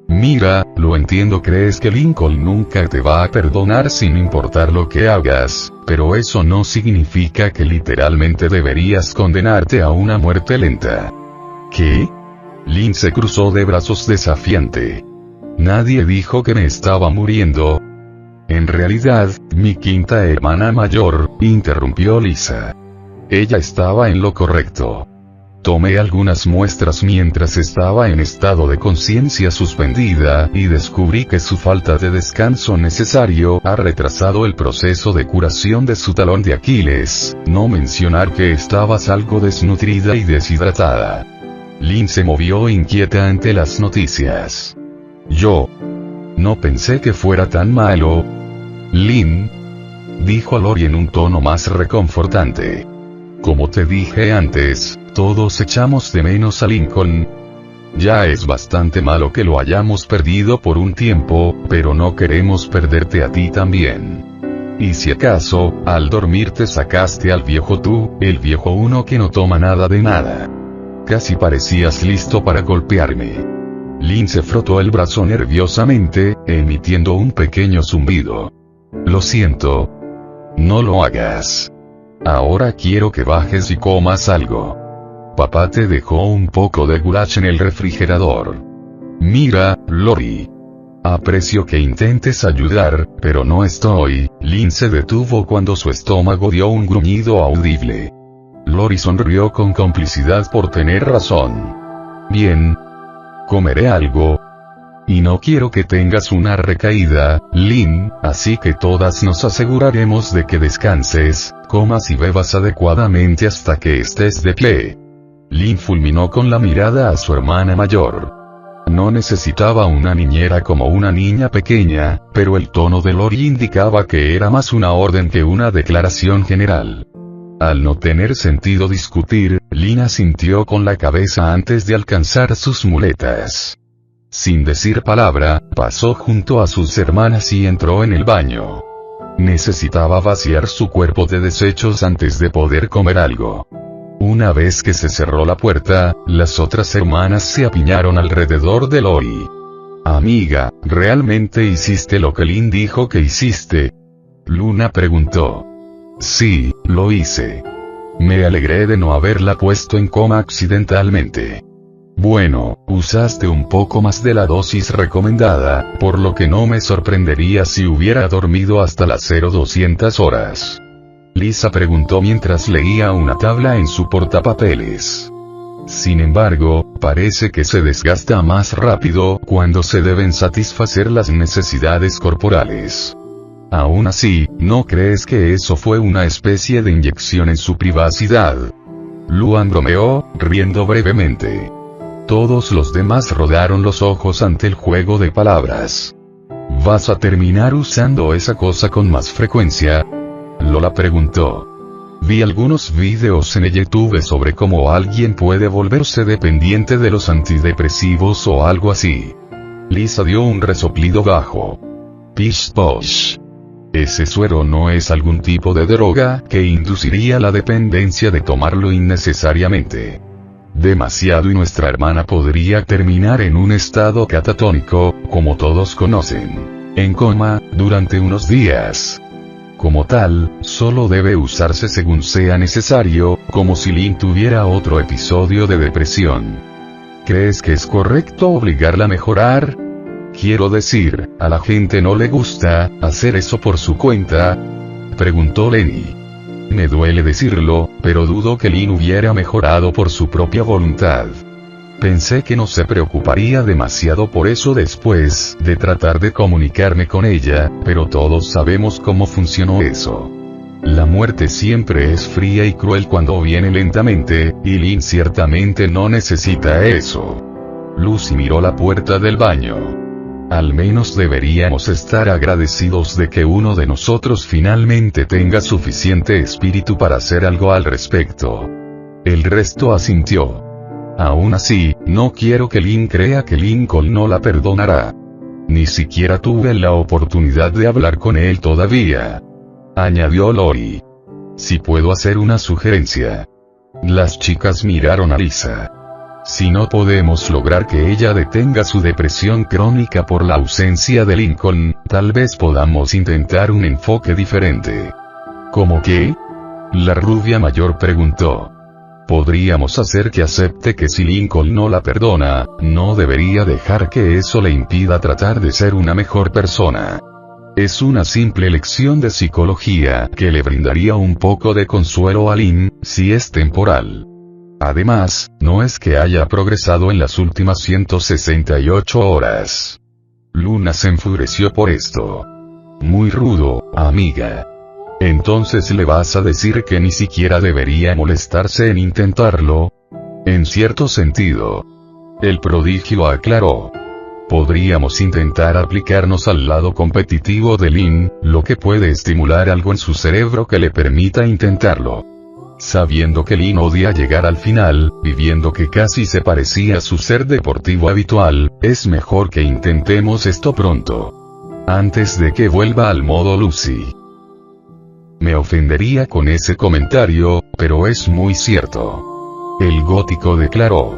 Mira, lo entiendo, crees que Lincoln nunca te va a perdonar sin importar lo que hagas, pero eso no significa que literalmente deberías condenarte a una muerte lenta». «¿Qué?». Lynn se cruzó de brazos desafiante. «Nadie dijo que me estaba muriendo». «En realidad, mi quinta hermana mayor», interrumpió Lisa. «Ella estaba en lo correcto. Tomé algunas muestras mientras estaba en estado de conciencia suspendida, y descubrí que su falta de descanso necesario ha retrasado el proceso de curación de su talón de Aquiles, no mencionar que estabas algo desnutrida y deshidratada. Lynn se movió inquieta ante las noticias. Yo no pensé que fuera tan malo. Lynn, dijo Lori en un tono más reconfortante. Como te dije antes, todos echamos de menos a Lincoln. Ya es bastante malo que lo hayamos perdido por un tiempo, pero no queremos perderte a ti también. Y si acaso, al dormir te sacaste al viejo tú, el viejo uno que no toma nada de nada. Casi parecías listo para golpearme. Lynn se frotó el brazo nerviosamente, emitiendo un pequeño zumbido. Lo siento. No lo hagas. Ahora quiero que bajes y comas algo. Papá te dejó un poco de goulash en el refrigerador. Mira, Lori. Aprecio que intentes ayudar, pero no estoy. Lynn se detuvo cuando su estómago dio un gruñido audible. Lori sonrió con complicidad por tener razón. Bien. Comeré algo. Y no quiero que tengas una recaída, Lynn, así que todas nos aseguraremos de que descanses, comas y bebas adecuadamente hasta que estés de pie. Lynn fulminó con la mirada a su hermana mayor. No necesitaba una niñera como una niña pequeña, pero el tono de Lori indicaba que era más una orden que una declaración general. Al no tener sentido discutir, Lynn asintió con la cabeza antes de alcanzar sus muletas. Sin decir palabra, pasó junto a sus hermanas y entró en el baño. Necesitaba vaciar su cuerpo de desechos antes de poder comer algo. Una vez que se cerró la puerta, las otras hermanas se apiñaron alrededor de Lori. Amiga, ¿realmente hiciste lo que Lynn dijo que hiciste? Luna preguntó. Sí, lo hice. Me alegré de no haberla puesto en coma accidentalmente. Bueno, usaste un poco más de la dosis recomendada, por lo que no me sorprendería si hubiera dormido hasta las 0200 horas. Lisa preguntó mientras leía una tabla en su portapapeles. Sin embargo, parece que se desgasta más rápido cuando se deben satisfacer las necesidades corporales. Aún así, ¿no crees que eso fue una especie de inyección en su privacidad? Luan bromeó, riendo brevemente. Todos los demás rodaron los ojos ante el juego de palabras. ¿Vas a terminar usando esa cosa con más frecuencia? Lola preguntó. Vi algunos videos en YouTube sobre cómo alguien puede volverse dependiente de los antidepresivos o algo así. Lisa dio un resoplido bajo. Pish posh. Ese suero no es algún tipo de droga que induciría la dependencia de tomarlo innecesariamente. Demasiado y nuestra hermana podría terminar en un estado catatónico, como todos conocen. En coma, durante unos días. Como tal, solo debe usarse según sea necesario, como si Lynn tuviera otro episodio de depresión. ¿Crees que es correcto obligarla a mejorar? Quiero decir, ¿a la gente no le gusta hacer eso por su cuenta? Preguntó Lenny. Me duele decirlo, pero dudo que Lynn hubiera mejorado por su propia voluntad. Pensé que no se preocuparía demasiado por eso después de tratar de comunicarme con ella, pero todos sabemos cómo funcionó eso. La muerte siempre es fría y cruel cuando viene lentamente, y Lynn ciertamente no necesita eso. Lucy miró la puerta del baño. Al menos deberíamos estar agradecidos de que uno de nosotros finalmente tenga suficiente espíritu para hacer algo al respecto. El resto asintió. Aún así, no quiero que Lynn crea que Lincoln no la perdonará. Ni siquiera tuve la oportunidad de hablar con él todavía. Añadió Lori. Si puedo hacer una sugerencia. Las chicas miraron a Lisa. Si no podemos lograr que ella detenga su depresión crónica por la ausencia de Lincoln, tal vez podamos intentar un enfoque diferente. ¿Cómo qué? La rubia mayor preguntó. Podríamos hacer que acepte que si Lincoln no la perdona, no debería dejar que eso le impida tratar de ser una mejor persona. Es una simple lección de psicología que le brindaría un poco de consuelo a Lynn, si es temporal. Además, no es que haya progresado en las últimas 168 horas. Luna se enfureció por esto. Muy rudo, amiga. Entonces le vas a decir que ni siquiera debería molestarse en intentarlo. En cierto sentido. El prodigio aclaró. Podríamos intentar aplicarnos al lado competitivo de Lin, lo que puede estimular algo en su cerebro que le permita intentarlo. Sabiendo que Lin odia llegar al final, y viendo que casi se parecía a su ser deportivo habitual, es mejor que intentemos esto pronto. Antes de que vuelva al modo Lucy. Me ofendería con ese comentario, pero es muy cierto. El gótico declaró.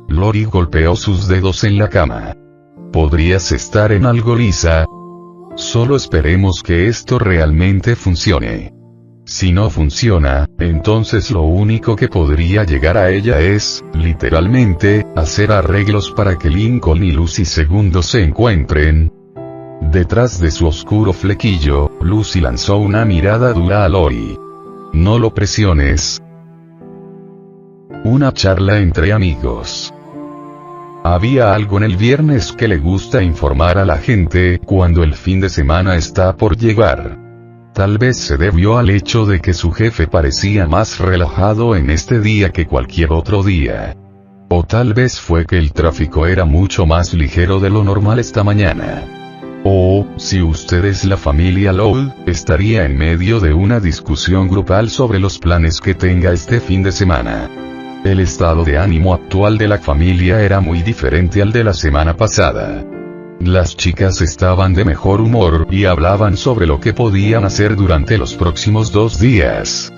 Lori golpeó sus dedos en la cama. ¿Podrías estar en algo lisa? Solo esperemos que esto realmente funcione. Si no funciona, entonces lo único que podría llegar a ella es, literalmente, hacer arreglos para que Lincoln y Lucy II se encuentren. Detrás de su oscuro flequillo, Lucy lanzó una mirada dura a Lori. No lo presiones. Una charla entre amigos. Había algo en el viernes que le gusta informar a la gente cuando el fin de semana está por llegar. Tal vez se debió al hecho de que su jefe parecía más relajado en este día que cualquier otro día. O tal vez fue que el tráfico era mucho más ligero de lo normal esta mañana. O, si usted es la familia Lowe, estaría en medio de una discusión grupal sobre los planes que tenga este fin de semana. El estado de ánimo actual de la familia era muy diferente al de la semana pasada. Las chicas estaban de mejor humor y hablaban sobre lo que podían hacer durante los próximos 2 días.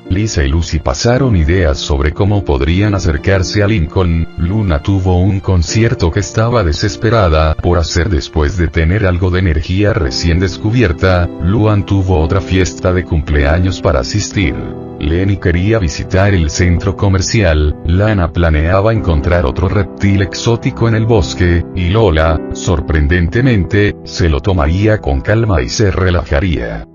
Lisa y Lucy pasaron ideas sobre cómo podrían acercarse a Lincoln. Luna tuvo un concierto que estaba desesperada por hacer después de tener algo de energía recién descubierta. Luan tuvo otra fiesta de cumpleaños para asistir. Lenny quería visitar el centro comercial, Lana planeaba encontrar otro reptil exótico en el bosque, y Lola, sorprendentemente, se lo tomaría con calma y se relajaría.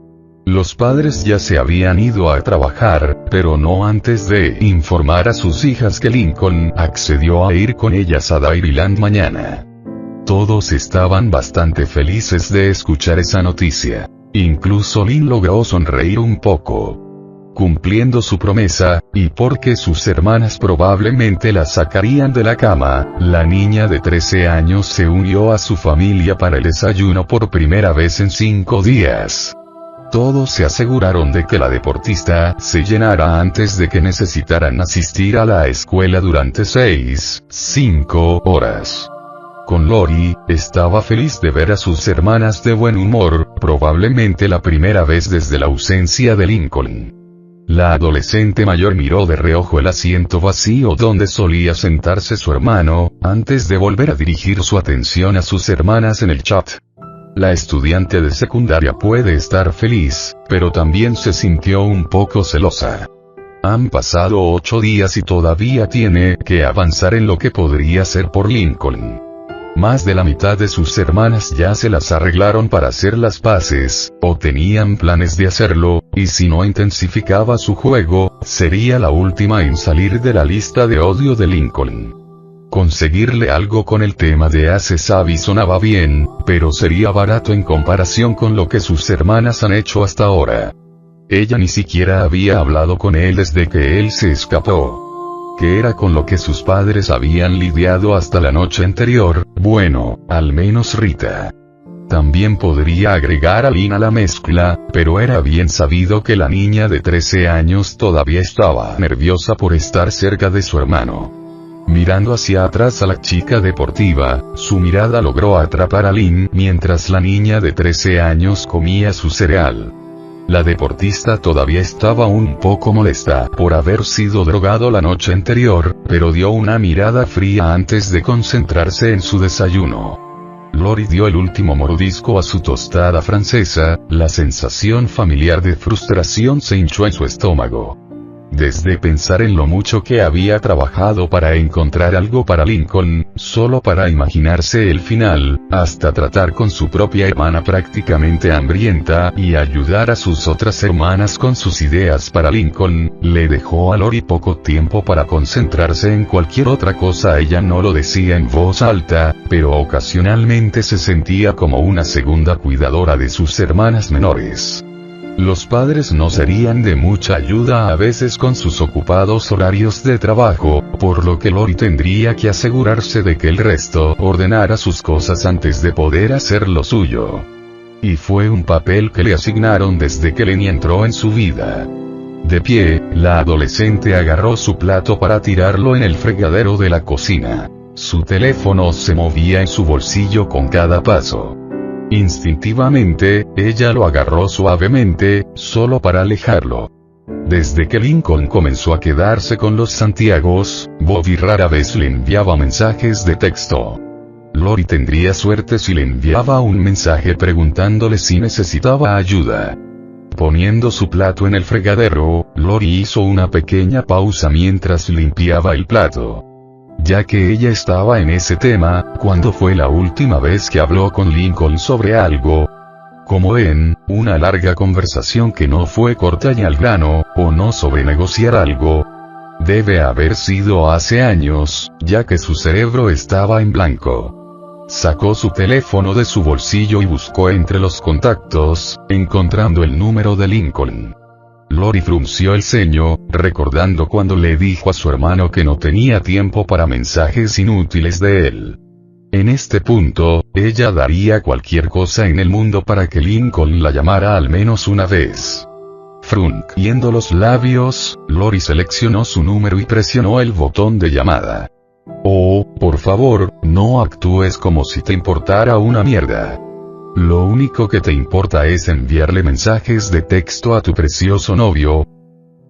Los padres ya se habían ido a trabajar, pero no antes de informar a sus hijas que Lincoln accedió a ir con ellas a Dairyland mañana. Todos estaban bastante felices de escuchar esa noticia. Incluso Lynn logró sonreír un poco. Cumpliendo su promesa, y porque sus hermanas probablemente la sacarían de la cama, la niña de 13 años se unió a su familia para el desayuno por primera vez en 5 días. Todos se aseguraron de que la deportista se llenara antes de que necesitaran asistir a la escuela durante 5 horas. Con Lori, estaba feliz de ver a sus hermanas de buen humor, probablemente la primera vez desde la ausencia de Lincoln. La adolescente mayor miró de reojo el asiento vacío donde solía sentarse su hermano, antes de volver a dirigir su atención a sus hermanas en el chat. La estudiante de secundaria puede estar feliz, pero también se sintió un poco celosa. Han pasado 8 días y todavía tiene que avanzar en lo que podría ser por Lincoln. Más de la mitad de sus hermanas ya se las arreglaron para hacer las paces, o tenían planes de hacerlo, y si no intensificaba su juego, sería la última en salir de la lista de odio de Lincoln. Conseguirle algo con el tema de Ace Abby sonaba bien, pero sería barato en comparación con lo que sus hermanas han hecho hasta ahora. Ella ni siquiera había hablado con él desde que él se escapó. Que era con lo que sus padres habían lidiado hasta la noche anterior, bueno, al menos Rita. También podría agregar a Lynn a la mezcla, pero era bien sabido que la niña de 13 años todavía estaba nerviosa por estar cerca de su hermano. Mirando hacia atrás a la chica deportiva, su mirada logró atrapar a Lynn mientras la niña de 13 años comía su cereal. La deportista todavía estaba un poco molesta por haber sido drogado la noche anterior, pero dio una mirada fría antes de concentrarse en su desayuno. Lori dio el último mordisco a su tostada francesa, la sensación familiar de frustración se hinchó en su estómago. Desde pensar en lo mucho que había trabajado para encontrar algo para Lincoln, solo para imaginarse el final, hasta tratar con su propia hermana prácticamente hambrienta, y ayudar a sus otras hermanas con sus ideas para Lincoln, le dejó a Lori poco tiempo para concentrarse en cualquier otra cosa. Ella no lo decía en voz alta, pero ocasionalmente se sentía como una segunda cuidadora de sus hermanas menores. Los padres no serían de mucha ayuda a veces con sus ocupados horarios de trabajo, por lo que Lori tendría que asegurarse de que el resto ordenara sus cosas antes de poder hacer lo suyo. Y fue un papel que le asignaron desde que Lenny entró en su vida. De pie, la adolescente agarró su plato para tirarlo en el fregadero de la cocina. Su teléfono se movía en su bolsillo con cada paso. Instintivamente, ella lo agarró suavemente, solo para alejarlo. Desde que Lincoln comenzó a quedarse con los Santiagos, Bobby rara vez le enviaba mensajes de texto. Lori tendría suerte si le enviaba un mensaje preguntándole si necesitaba ayuda. Poniendo su plato en el fregadero, Lori hizo una pequeña pausa mientras limpiaba el plato. Ya que ella estaba en ese tema, ¿cuándo fue la última vez que habló con Lincoln sobre algo? Como ven, una larga conversación que no fue corta y al grano, o no sobre negociar algo. Debe haber sido hace años, ya que su cerebro estaba en blanco. Sacó su teléfono de su bolsillo y buscó entre los contactos, encontrando el número de Lincoln. Lori frunció el ceño, recordando cuando le dijo a su hermano que no tenía tiempo para mensajes inútiles de él. En este punto, ella daría cualquier cosa en el mundo para que Lincoln la llamara al menos una vez. Frunciendo los labios, Lori seleccionó su número y presionó el botón de llamada. Oh, por favor, no actúes como si te importara una mierda. Lo único que te importa es enviarle mensajes de texto a tu precioso novio.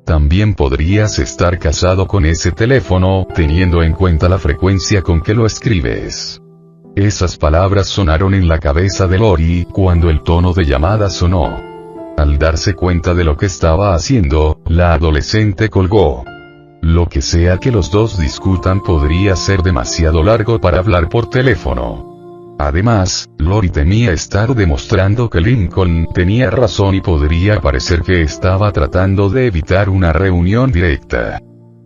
También podrías estar casado con ese teléfono, teniendo en cuenta la frecuencia con que lo escribes. Esas palabras sonaron en la cabeza de Lori cuando el tono de llamada sonó. Al darse cuenta de lo que estaba haciendo, la adolescente colgó. Lo que sea que los dos discutan podría ser demasiado largo para hablar por teléfono. Además, Lori temía estar demostrando que Lincoln tenía razón y podría parecer que estaba tratando de evitar una reunión directa.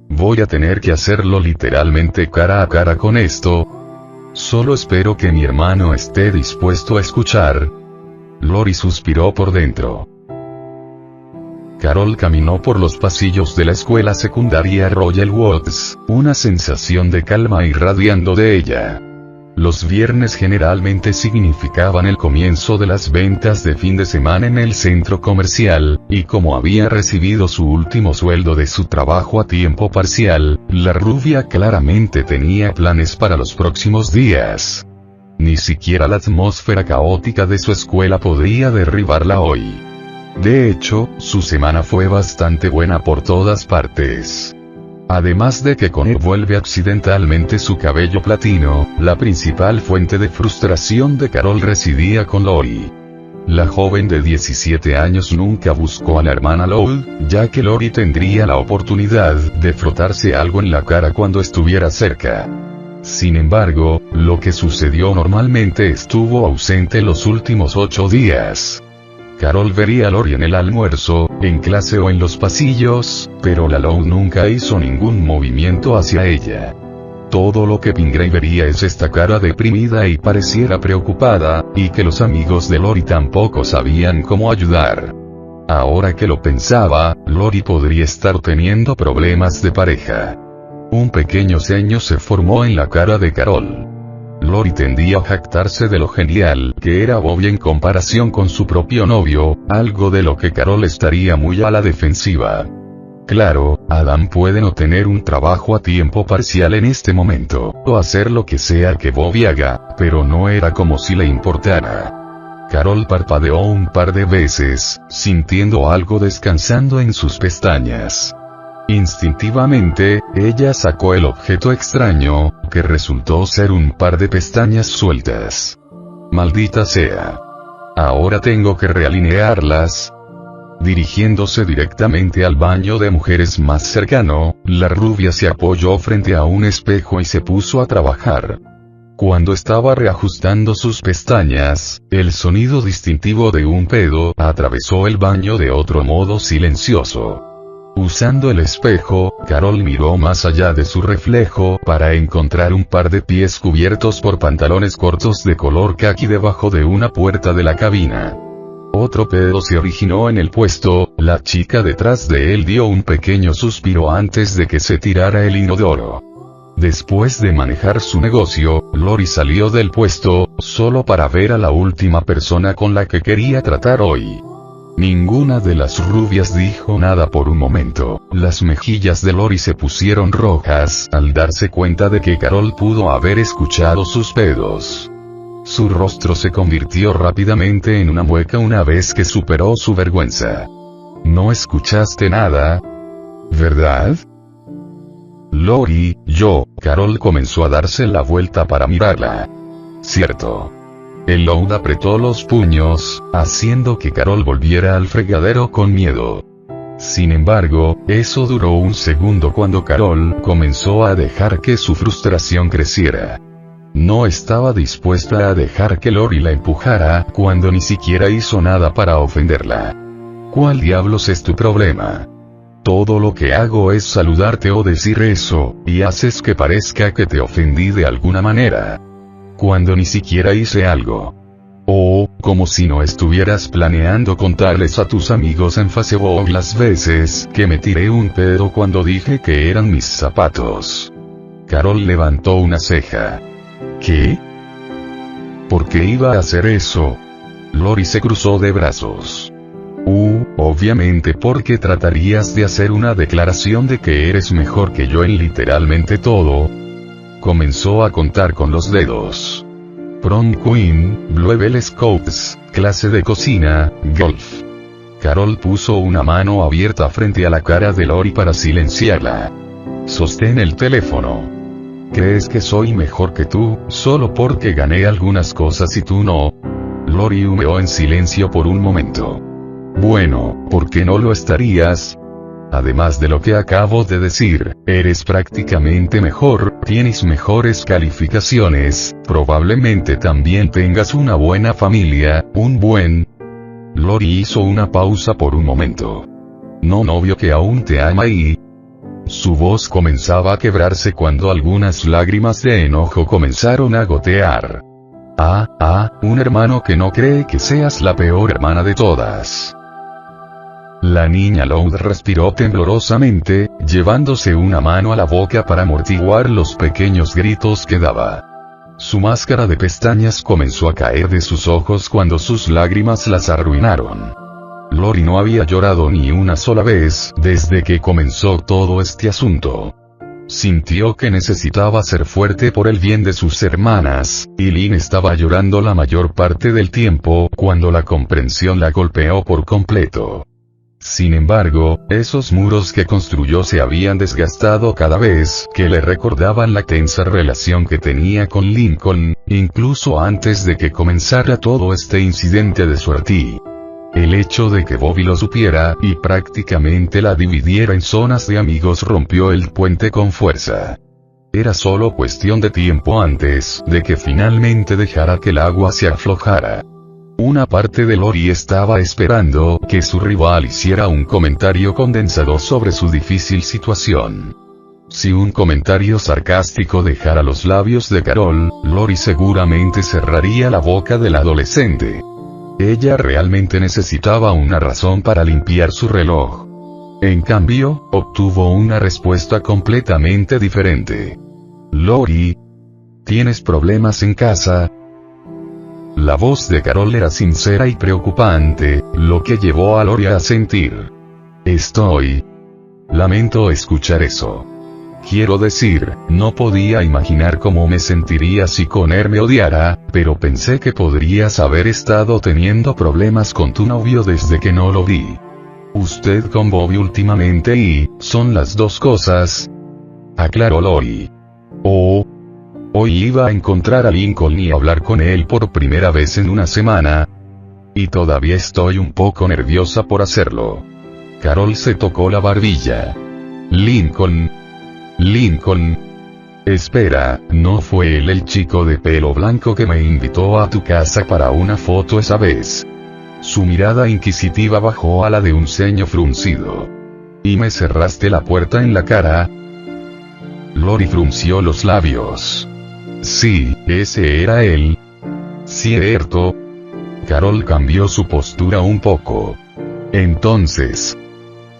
Voy a tener que hacerlo literalmente cara a cara con esto. Solo espero que mi hermano esté dispuesto a escuchar. Lori suspiró por dentro. Carol caminó por los pasillos de la escuela secundaria Royal Woods, una sensación de calma irradiando de ella. Los viernes generalmente significaban el comienzo de las ventas de fin de semana en el centro comercial, y como había recibido su último sueldo de su trabajo a tiempo parcial, la rubia claramente tenía planes para los próximos días. Ni siquiera la atmósfera caótica de su escuela podría derribarla hoy. De hecho, su semana fue bastante buena por todas partes. Además de que Connor vuelve accidentalmente su cabello platino, la principal fuente de frustración de Carol residía con Lori. La joven de 17 años nunca buscó a la hermana Lowell, ya que Lori tendría la oportunidad de frotarse algo en la cara cuando estuviera cerca. Sin embargo, lo que sucedió normalmente estuvo ausente los últimos 8 días. Carol vería a Lori en el almuerzo, en clase o en los pasillos, pero la Lowell nunca hizo ningún movimiento hacia ella. Todo lo que Pingree vería es esta cara deprimida y pareciera preocupada, y que los amigos de Lori tampoco sabían cómo ayudar. Ahora que lo pensaba, Lori podría estar teniendo problemas de pareja. Un pequeño ceño se formó en la cara de Carol. Lori tendía a jactarse de lo genial que era Bobby en comparación con su propio novio, algo de lo que Carol estaría muy a la defensiva. Claro, Adam puede no tener un trabajo a tiempo parcial en este momento, o hacer lo que sea que Bobby haga, pero no era como si le importara. Carol parpadeó un par de veces, sintiendo algo descansando en sus pestañas. Instintivamente, ella sacó el objeto extraño, que resultó ser un par de pestañas sueltas. Maldita sea. Ahora tengo que realinearlas. Dirigiéndose directamente al baño de mujeres más cercano, la rubia se apoyó frente a un espejo y se puso a trabajar. Cuando estaba reajustando sus pestañas, el sonido distintivo de un pedo atravesó el baño de otro modo silencioso. Usando el espejo, Carol miró más allá de su reflejo para encontrar un par de pies cubiertos por pantalones cortos de color caqui debajo de una puerta de la cabina. Otro pedo se originó en el puesto, la chica detrás de él dio un pequeño suspiro antes de que se tirara el inodoro. Después de manejar su negocio, Lori salió del puesto, solo para ver a la última persona con la que quería tratar hoy. Ninguna de las rubias dijo nada por un momento. Las mejillas de Lori se pusieron rojas al darse cuenta de que Carol pudo haber escuchado sus pedos. Su rostro se convirtió rápidamente en una mueca una vez que superó su vergüenza. ¿No escuchaste nada? ¿Verdad? Lori, Carol comenzó a darse la vuelta para mirarla. Cierto. El Loud apretó los puños, haciendo que Carol volviera al fregadero con miedo. Sin embargo, eso duró un segundo cuando Carol comenzó a dejar que su frustración creciera. No estaba dispuesta a dejar que Lori la empujara cuando ni siquiera hizo nada para ofenderla. ¿Cuál diablos es tu problema? Todo lo que hago es saludarte o decir eso, y haces que parezca que te ofendí de alguna manera. Cuando ni siquiera hice algo. O, como si no estuvieras planeando contarles a tus amigos en Facebook las veces que me tiré un pedo cuando dije que eran mis zapatos. Carol levantó una ceja. ¿Qué? ¿Por qué iba a hacer eso? Lori se cruzó de brazos. Obviamente porque tratarías de hacer una declaración de que eres mejor que yo en literalmente todo. Comenzó a contar con los dedos. Prom Queen, Bluebell Scouts, clase de cocina, golf. Carol puso una mano abierta frente a la cara de Lori para silenciarla. Sostén el teléfono. ¿Crees que soy mejor que tú, solo porque gané algunas cosas y tú no? Lori humeó en silencio por un momento. Bueno, ¿por qué no lo estarías? Además de lo que acabo de decir, eres prácticamente mejor, tienes mejores calificaciones, probablemente también tengas una buena familia, un buen... Lori hizo una pausa por un momento. No novio que aún te ama y... Su voz comenzaba a quebrarse cuando algunas lágrimas de enojo comenzaron a gotear. Un hermano que no cree que seas la peor hermana de todas. La niña Loud respiró temblorosamente, llevándose una mano a la boca para amortiguar los pequeños gritos que daba. Su máscara de pestañas comenzó a caer de sus ojos cuando sus lágrimas las arruinaron. Lori no había llorado ni una sola vez desde que comenzó todo este asunto. Sintió que necesitaba ser fuerte por el bien de sus hermanas, y Lynn estaba llorando la mayor parte del tiempo cuando la comprensión la golpeó por completo. Sin embargo, esos muros que construyó se habían desgastado cada vez que le recordaban la tensa relación que tenía con Lincoln, incluso antes de que comenzara todo este incidente de suerte. El hecho de que Bobby lo supiera y prácticamente la dividiera en zonas de amigos rompió el puente con fuerza. Era solo cuestión de tiempo antes de que finalmente dejara que el agua se aflojara. Una parte de Lori estaba esperando que su rival hiciera un comentario condensado sobre su difícil situación. Si un comentario sarcástico dejara los labios de Carol, Lori seguramente cerraría la boca del adolescente. Ella realmente necesitaba una razón para limpiar su reloj. En cambio, obtuvo una respuesta completamente diferente. Lori, ¿tienes problemas en casa? La voz de Carol era sincera y preocupante, lo que llevó a Lori a sentir. Lamento escuchar eso. Quiero decir, no podía imaginar cómo me sentiría si Connor me odiara, pero pensé que podrías haber estado teniendo problemas con tu novio desde que no lo vi. Usted con Bobby últimamente y, son las dos cosas. Aclaró Lori. Hoy iba a encontrar a Lincoln y hablar con él por primera vez en una semana. Y todavía estoy un poco nerviosa por hacerlo. Carol se tocó la barbilla. Lincoln. Espera, ¿no fue él el chico de pelo blanco que me invitó a tu casa para una foto esa vez? Su mirada inquisitiva bajó a la de un ceño fruncido. ¿Y me cerraste la puerta en la cara? Lori frunció los labios. Sí, ese era él. ¿Cierto? Carol cambió su postura un poco. Entonces,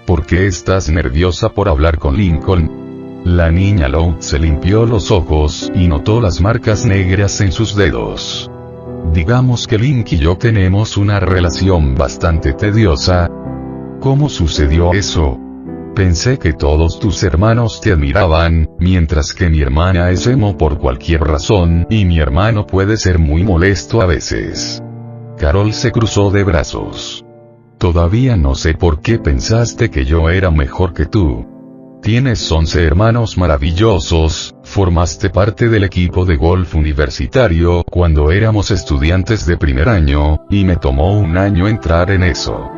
¿por qué estás nerviosa por hablar con Lincoln? La niña Lou se limpió los ojos y notó las marcas negras en sus dedos. Digamos que Link y yo tenemos una relación bastante tediosa. ¿Cómo sucedió eso? Pensé que todos tus hermanos te admiraban, mientras que mi hermana es emo por cualquier razón, y mi hermano puede ser muy molesto a veces. Carol se cruzó de brazos. Todavía no sé por qué pensaste que yo era mejor que tú. Tienes 11 hermanos maravillosos, formaste parte del equipo de golf universitario cuando éramos estudiantes de primer año, y me tomó un año entrar en eso.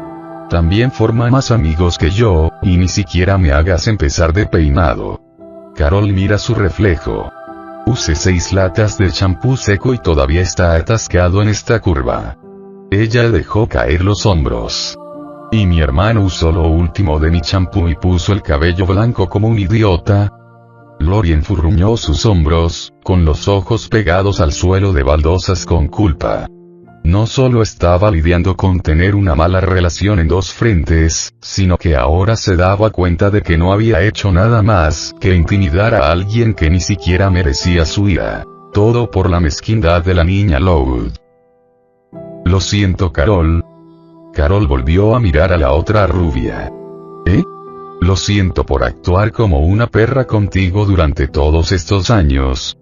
También forma más amigos que yo, y ni siquiera me hagas empezar de peinado. Carol mira su reflejo. Use 6 latas de champú seco y todavía está atascado en esta curva. Ella dejó caer los hombros. Y mi hermano usó lo último de mi champú y puso el cabello blanco como un idiota. Lori enfurruñó sus hombros, con los ojos pegados al suelo de baldosas con culpa. No solo estaba lidiando con tener una mala relación en 2 frentes, sino que ahora se daba cuenta de que no había hecho nada más que intimidar a alguien que ni siquiera merecía su ira. Todo por la mezquindad de la niña Lou. Lo siento, Carol. Carol volvió a mirar a la otra rubia. ¿Eh? Lo siento por actuar como una perra contigo durante todos estos años.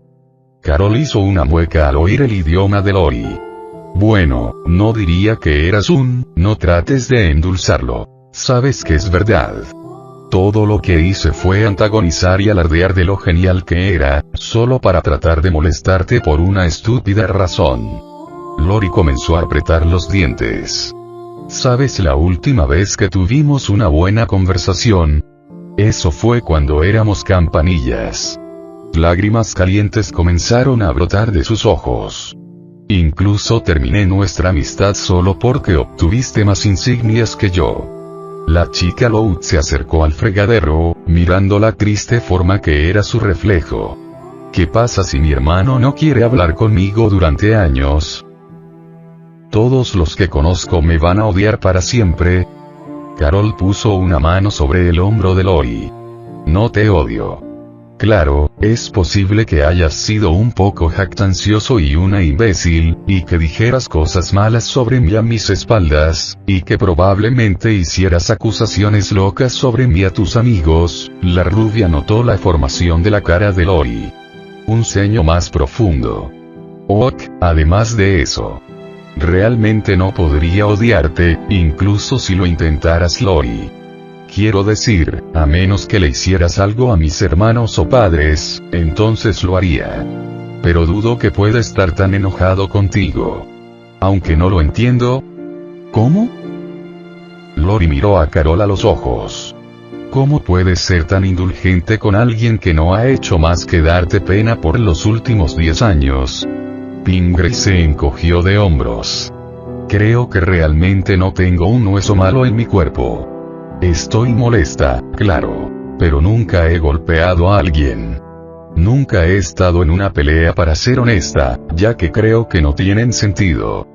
Carol hizo una mueca al oír el idioma de Lori. Bueno, no diría que eras no trates de endulzarlo. Sabes que es verdad. Todo lo que hice fue antagonizar y alardear de lo genial que era, solo para tratar de molestarte por una estúpida razón. Lori comenzó a apretar los dientes. ¿Sabes la última vez que tuvimos una buena conversación? Eso fue cuando éramos campanillas. Lágrimas calientes comenzaron a brotar de sus ojos. Incluso terminé nuestra amistad solo porque obtuviste más insignias que yo. La chica Lou se acercó al fregadero, mirando la triste forma que era su reflejo. ¿Qué pasa si mi hermano no quiere hablar conmigo durante años? Todos los que conozco me van a odiar para siempre. Carol puso una mano sobre el hombro de Lori. No te odio. Claro, es posible que hayas sido un poco jactancioso y una imbécil, y que dijeras cosas malas sobre mí a mis espaldas, y que probablemente hicieras acusaciones locas sobre mí a tus amigos. La rubia notó la formación de la cara de Lori. Un ceño más profundo. Ok, además de eso. Realmente no podría odiarte, incluso si lo intentaras, Lori. Quiero decir, a menos que le hicieras algo a mis hermanos o padres, entonces lo haría. Pero dudo que pueda estar tan enojado contigo. Aunque no lo entiendo. ¿Cómo? Lori miró a Carol a los ojos. ¿Cómo puedes ser tan indulgente con alguien que no ha hecho más que darte pena por los últimos 10 años? Pingree se encogió de hombros. Creo que realmente no tengo un hueso malo en mi cuerpo. Estoy molesta, claro, pero nunca he golpeado a alguien. Nunca he estado en una pelea, para ser honesta, ya que creo que no tienen sentido.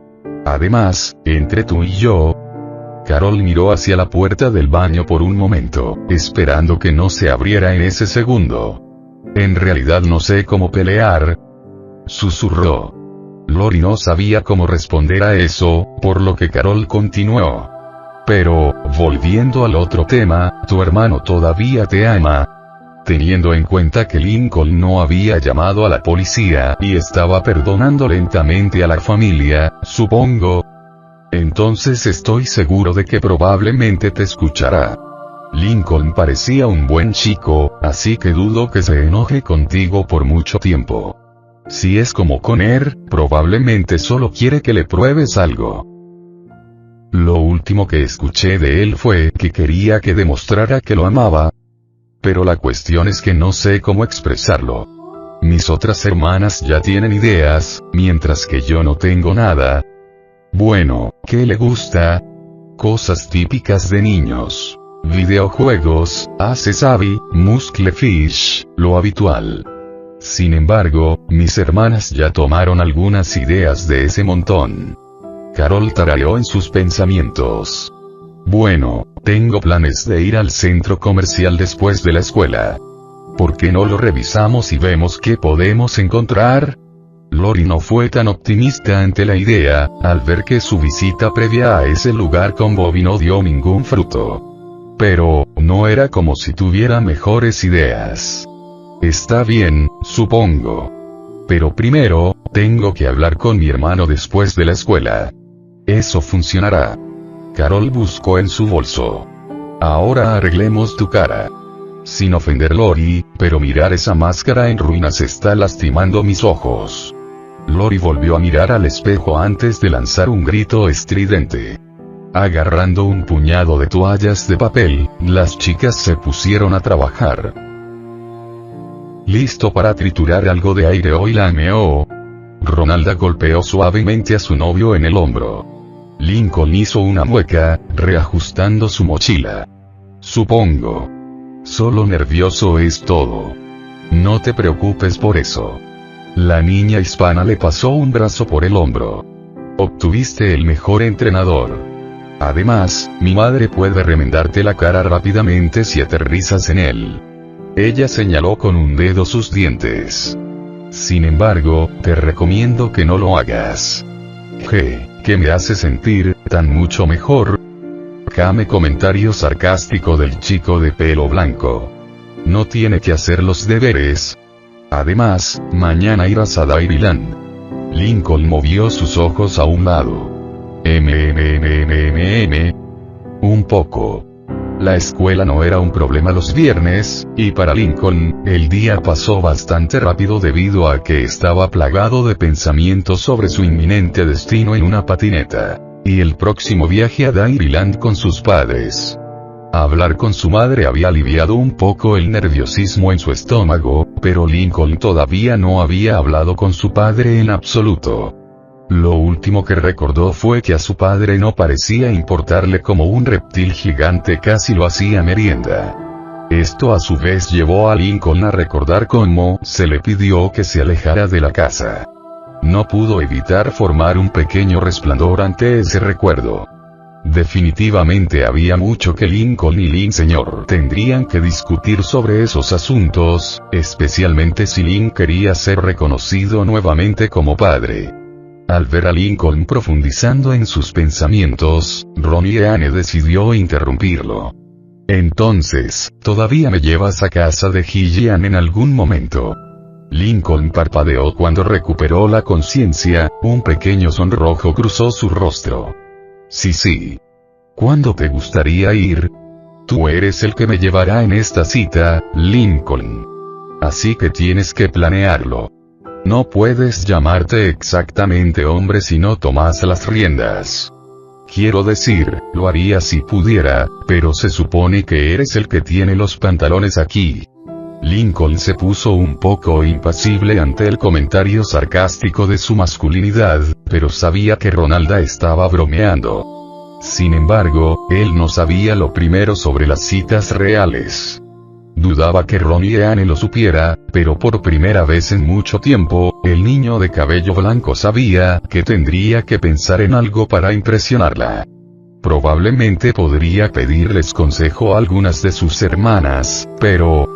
Además, entre tú y yo... Carol miró hacia la puerta del baño por un momento, esperando que no se abriera en ese segundo. En realidad no sé cómo pelear, susurró. Lori no sabía cómo responder a eso, por lo que Carol continuó. Pero, volviendo al otro tema, tu hermano todavía te ama. Teniendo en cuenta que Lincoln no había llamado a la policía y estaba perdonando lentamente a la familia, supongo. Entonces estoy seguro de que probablemente te escuchará. Lincoln parecía un buen chico, así que dudo que se enoje contigo por mucho tiempo. Si es como Connor, probablemente solo quiere que le pruebes algo. Lo último que escuché de él fue que quería que demostrara que lo amaba. Pero la cuestión es que no sé cómo expresarlo. Mis otras hermanas ya tienen ideas, mientras que yo no tengo nada. Bueno, ¿qué le gusta? Cosas típicas de niños. Videojuegos, Sabi, Musclefish, lo habitual. Sin embargo, mis hermanas ya tomaron algunas ideas de ese montón. Carol tarareó en sus pensamientos. Bueno, tengo planes de ir al centro comercial después de la escuela. ¿Por qué no lo revisamos y vemos qué podemos encontrar? Lori no fue tan optimista ante la idea, al ver que su visita previa a ese lugar con Bobby no dio ningún fruto. Pero, no era como si tuviera mejores ideas. Está bien, supongo. Pero primero, tengo que hablar con mi hermano después de la escuela. Eso funcionará. Carol buscó en su bolso. Ahora arreglemos tu cara. Sin ofender Lori, pero mirar esa máscara en ruinas está lastimando mis ojos. Lori volvió a mirar al espejo antes de lanzar un grito estridente. Agarrando un puñado de toallas de papel, las chicas se pusieron a trabajar. ¿Listo para triturar algo de aire hoy? Lameó. Ronalda golpeó suavemente a su novio en el hombro. Lincoln hizo una mueca, reajustando su mochila. Supongo. Solo nervioso es todo. No te preocupes por eso. La niña hispana le pasó un brazo por el hombro. Obtuviste el mejor entrenador. Además, mi madre puede remendarte la cara rápidamente si aterrizas en él. Ella señaló con un dedo sus dientes. Sin embargo, te recomiendo que no lo hagas. ¿Qué me hace sentir tan mucho mejor? Came comentario sarcástico del chico de pelo blanco. No tiene que hacer los deberes. Además, mañana irás a Dairyland. Lincoln movió sus ojos a un lado. Un poco. La escuela no era un problema los viernes, y para Lincoln, el día pasó bastante rápido debido a que estaba plagado de pensamientos sobre su inminente destino en una patineta, y el próximo viaje a Dairyland con sus padres. Hablar con su madre había aliviado un poco el nerviosismo en su estómago, pero Lincoln todavía no había hablado con su padre en absoluto. Lo último que recordó fue que a su padre no parecía importarle como un reptil gigante casi lo hacía merienda. Esto a su vez llevó a Lincoln a recordar cómo se le pidió que se alejara de la casa. No pudo evitar formar un pequeño resplandor ante ese recuerdo. Definitivamente había mucho que Lincoln y Lynn Sr. tendrían que discutir sobre esos asuntos, especialmente si Lynn quería ser reconocido nuevamente como padre. Al ver a Lincoln profundizando en sus pensamientos, Ronnie Anne decidió interrumpirlo. Entonces, ¿todavía me llevas a casa de Gillian en algún momento? Lincoln parpadeó cuando recuperó la conciencia, un pequeño sonrojo cruzó su rostro. Sí. ¿Cuándo te gustaría ir? Tú eres el que me llevará en esta cita, Lincoln. Así que tienes que planearlo. No puedes llamarte exactamente hombre si no tomas las riendas. Quiero decir, lo haría si pudiera, pero se supone que eres el que tiene los pantalones aquí. Lincoln se puso un poco impasible ante el comentario sarcástico de su masculinidad, pero sabía que Ronalda estaba bromeando. Sin embargo, él no sabía lo primero sobre las citas reales. Dudaba que Ronnie Anne lo supiera, pero por primera vez en mucho tiempo, el niño de cabello blanco sabía que tendría que pensar en algo para impresionarla. Probablemente podría pedirles consejo a algunas de sus hermanas, pero,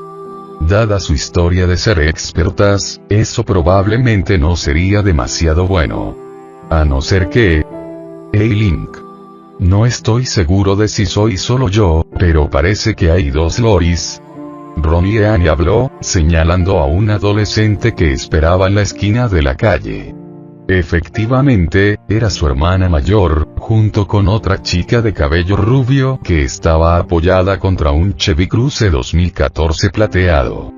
dada su historia de ser expertas, eso probablemente no sería demasiado bueno. A no ser que... Hey Link. No estoy seguro de si soy solo yo, pero parece que hay dos Loris. Ronnie Anne habló, señalando a un adolescente que esperaba en la esquina de la calle. Efectivamente, era su hermana mayor, junto con otra chica de cabello rubio que estaba apoyada contra un Chevy Cruze 2014 plateado.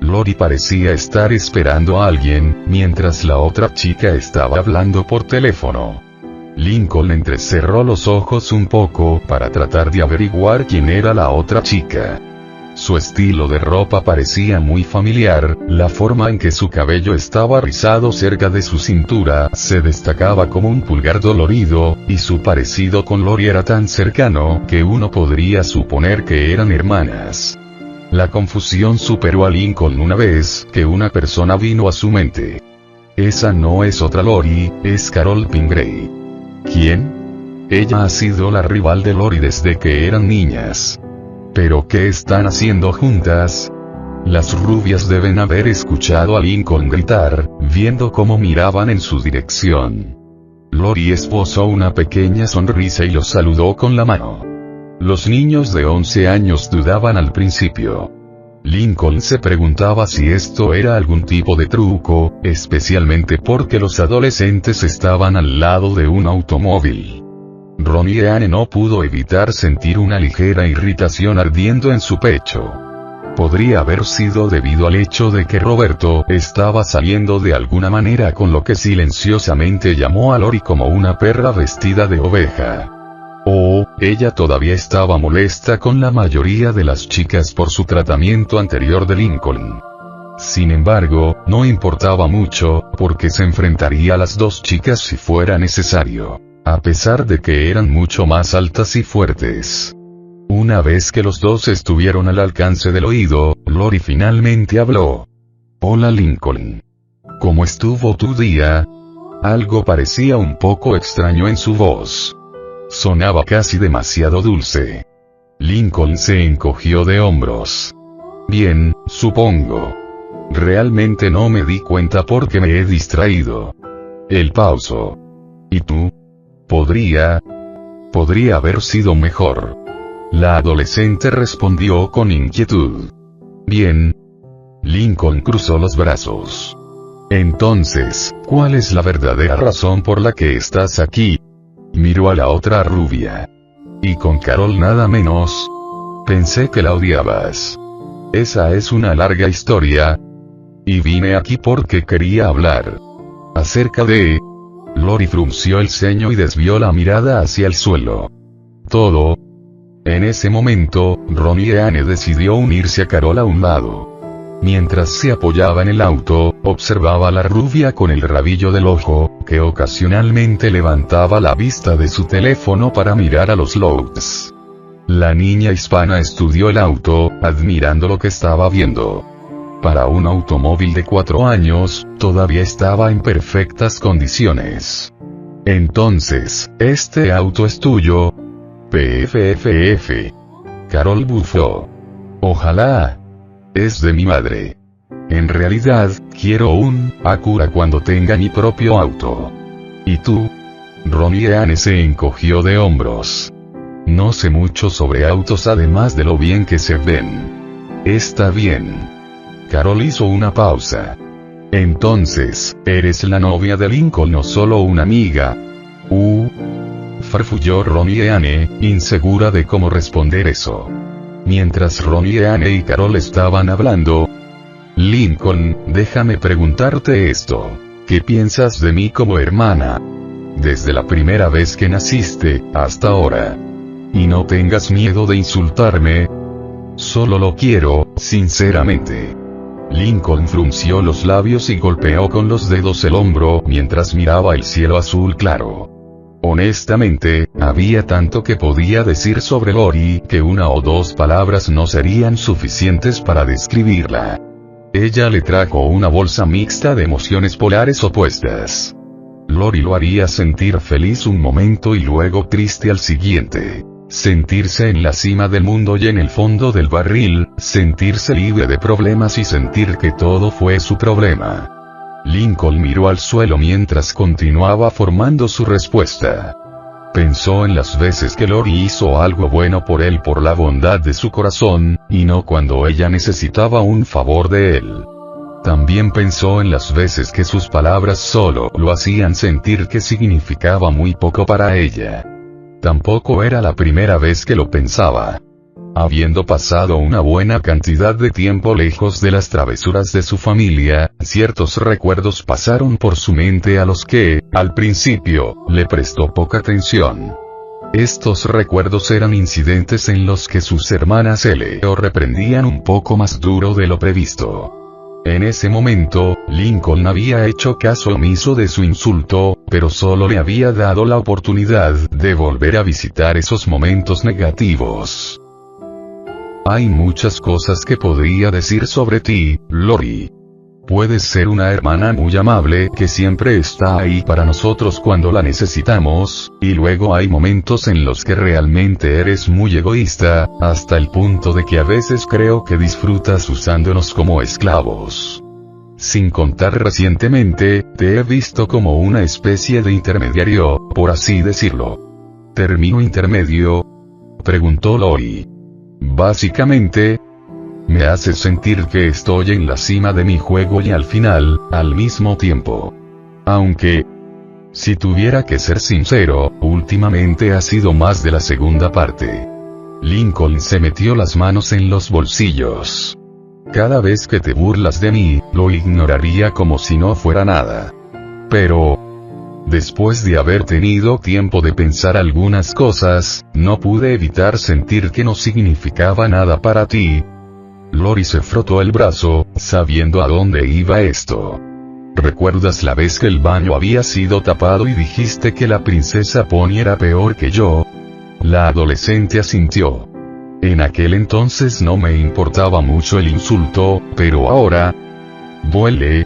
Lori parecía estar esperando a alguien, mientras la otra chica estaba hablando por teléfono. Lincoln entrecerró los ojos un poco para tratar de averiguar quién era la otra chica. Su estilo de ropa parecía muy familiar, la forma en que su cabello estaba rizado cerca de su cintura se destacaba como un pulgar dolorido, y su parecido con Lori era tan cercano que uno podría suponer que eran hermanas. La confusión superó a Lincoln una vez que una persona vino a su mente. Esa no es otra Lori, es Carol Pingree. ¿Quién? Ella ha sido la rival de Lori desde que eran niñas. ¿Pero qué están haciendo juntas? Las rubias deben haber escuchado a Lincoln gritar, viendo cómo miraban en su dirección. Lori esbozó una pequeña sonrisa y los saludó con la mano. Los niños de 11 años dudaban al principio. Lincoln se preguntaba si esto era algún tipo de truco, especialmente porque los adolescentes estaban al lado de un automóvil. Ronnie Anne no pudo evitar sentir una ligera irritación ardiendo en su pecho. Podría haber sido debido al hecho de que Roberto estaba saliendo de alguna manera con lo que silenciosamente llamó a Lori como una perra vestida de oveja. O, ella todavía estaba molesta con la mayoría de las chicas por su tratamiento anterior de Lincoln. Sin embargo, no importaba mucho, porque se enfrentaría a las dos chicas si fuera necesario. A pesar de que eran mucho más altas y fuertes. Una vez que los dos estuvieron al alcance del oído, Lori finalmente habló. Hola Lincoln. ¿Cómo estuvo tu día? Algo parecía un poco extraño en su voz. Sonaba casi demasiado dulce. Lincoln se encogió de hombros. Bien, supongo. Realmente no me di cuenta porque me he distraído. Él pausó. ¿Y tú? Podría haber sido mejor. La adolescente respondió con inquietud. Bien. Lincoln cruzó los brazos. Entonces, ¿cuál es la verdadera razón por la que estás aquí? Miró a la otra rubia. Y con Carol nada menos. Pensé que la odiabas. Esa es una larga historia. Y vine aquí porque quería hablar. Acerca de... Lori frunció el ceño y desvió la mirada hacia el suelo. Todo. En ese momento, Ronnie Anne decidió unirse a Carol a un lado. Mientras se apoyaba en el auto, observaba a la rubia con el rabillo del ojo, que ocasionalmente levantaba la vista de su teléfono para mirar a los logs. La niña hispana estudió el auto, admirando lo que estaba viendo. Para un automóvil de 4 años, todavía estaba en perfectas condiciones. Entonces, ¿este auto es tuyo? PFFF. Carol bufó. Ojalá. Es de mi madre. En realidad, quiero un Acura cuando tenga mi propio auto. ¿Y tú? Ronnie Anne se encogió de hombros. No sé mucho sobre autos además de lo bien que se ven. Está bien. Carol hizo una pausa. Entonces, ¿eres la novia de Lincoln o solo una amiga? Farfulló Ronnie Anne, insegura de cómo responder eso. Mientras Ronnie Anne y Carol estaban hablando. Lincoln, déjame preguntarte esto. ¿Qué piensas de mí como hermana? Desde la primera vez que naciste, hasta ahora. Y no tengas miedo de insultarme. Solo lo quiero, sinceramente. Lincoln frunció los labios y golpeó con los dedos el hombro mientras miraba el cielo azul claro. Honestamente, había tanto que podía decir sobre Lori que una o dos palabras no serían suficientes para describirla. Ella le trajo una bolsa mixta de emociones polares opuestas. Lori lo haría sentir feliz un momento y luego triste al siguiente. Sentirse en la cima del mundo y en el fondo del barril, sentirse libre de problemas y sentir que todo fue su problema. Lincoln miró al suelo mientras continuaba formando su respuesta. Pensó en las veces que Lori hizo algo bueno por él por la bondad de su corazón, y no cuando ella necesitaba un favor de él. También pensó en las veces que sus palabras solo lo hacían sentir que significaba muy poco para ella. Tampoco era la primera vez que lo pensaba. Habiendo pasado una buena cantidad de tiempo lejos de las travesuras de su familia, ciertos recuerdos pasaron por su mente a los que, al principio, le prestó poca atención. Estos recuerdos eran incidentes en los que sus hermanas le reprendían un poco más duro de lo previsto. En ese momento, Lincoln había hecho caso omiso de su insulto, pero solo le había dado la oportunidad de volver a visitar esos momentos negativos. Hay muchas cosas que podría decir sobre ti, Lori. Puedes ser una hermana muy amable que siempre está ahí para nosotros cuando la necesitamos, y luego hay momentos en los que realmente eres muy egoísta, hasta el punto de que a veces creo que disfrutas usándonos como esclavos. Sin contar recientemente, te he visto como una especie de intermediario, por así decirlo. ¿Término intermedio?, preguntó Lori. Básicamente, me hace sentir que estoy en la cima de mi juego y al final, al mismo tiempo. Aunque, si tuviera que ser sincero, últimamente ha sido más de la segunda parte. Lincoln se metió las manos en los bolsillos. Cada vez que te burlas de mí, lo ignoraría como si no fuera nada. Pero, después de haber tenido tiempo de pensar algunas cosas, no pude evitar sentir que no significaba nada para ti. Lori se frotó el brazo, sabiendo a dónde iba esto. ¿Recuerdas la vez que el baño había sido tapado y dijiste que la princesa Pony era peor que yo? La adolescente asintió. En aquel entonces no me importaba mucho el insulto, pero ahora... ¿Duele?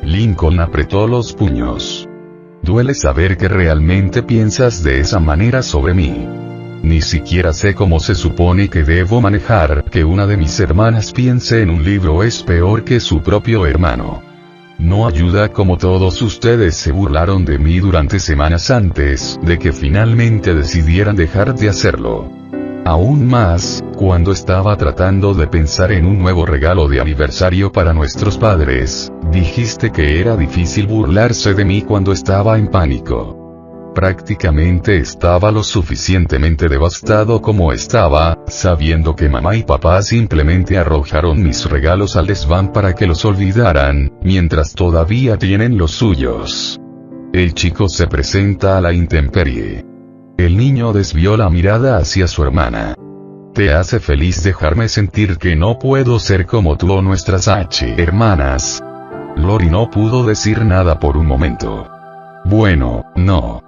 Lincoln apretó los puños. Duele saber que realmente piensas de esa manera sobre mí. Ni siquiera sé cómo se supone que debo manejar que una de mis hermanas piense en un libro es peor que su propio hermano. No ayuda como todos ustedes se burlaron de mí durante semanas antes de que finalmente decidieran dejar de hacerlo. Aún más, cuando estaba tratando de pensar en un nuevo regalo de aniversario para nuestros padres, dijiste que era difícil burlarse de mí cuando estaba en pánico. Prácticamente estaba lo suficientemente devastado como estaba, sabiendo que mamá y papá simplemente arrojaron mis regalos al desván para que los olvidaran, mientras todavía tienen los suyos. El chico se presenta a la intemperie. El niño desvió la mirada hacia su hermana. ¿Te hace feliz dejarme sentir que no puedo ser como tú o nuestras hermanas? Lori no pudo decir nada por un momento. Bueno, no.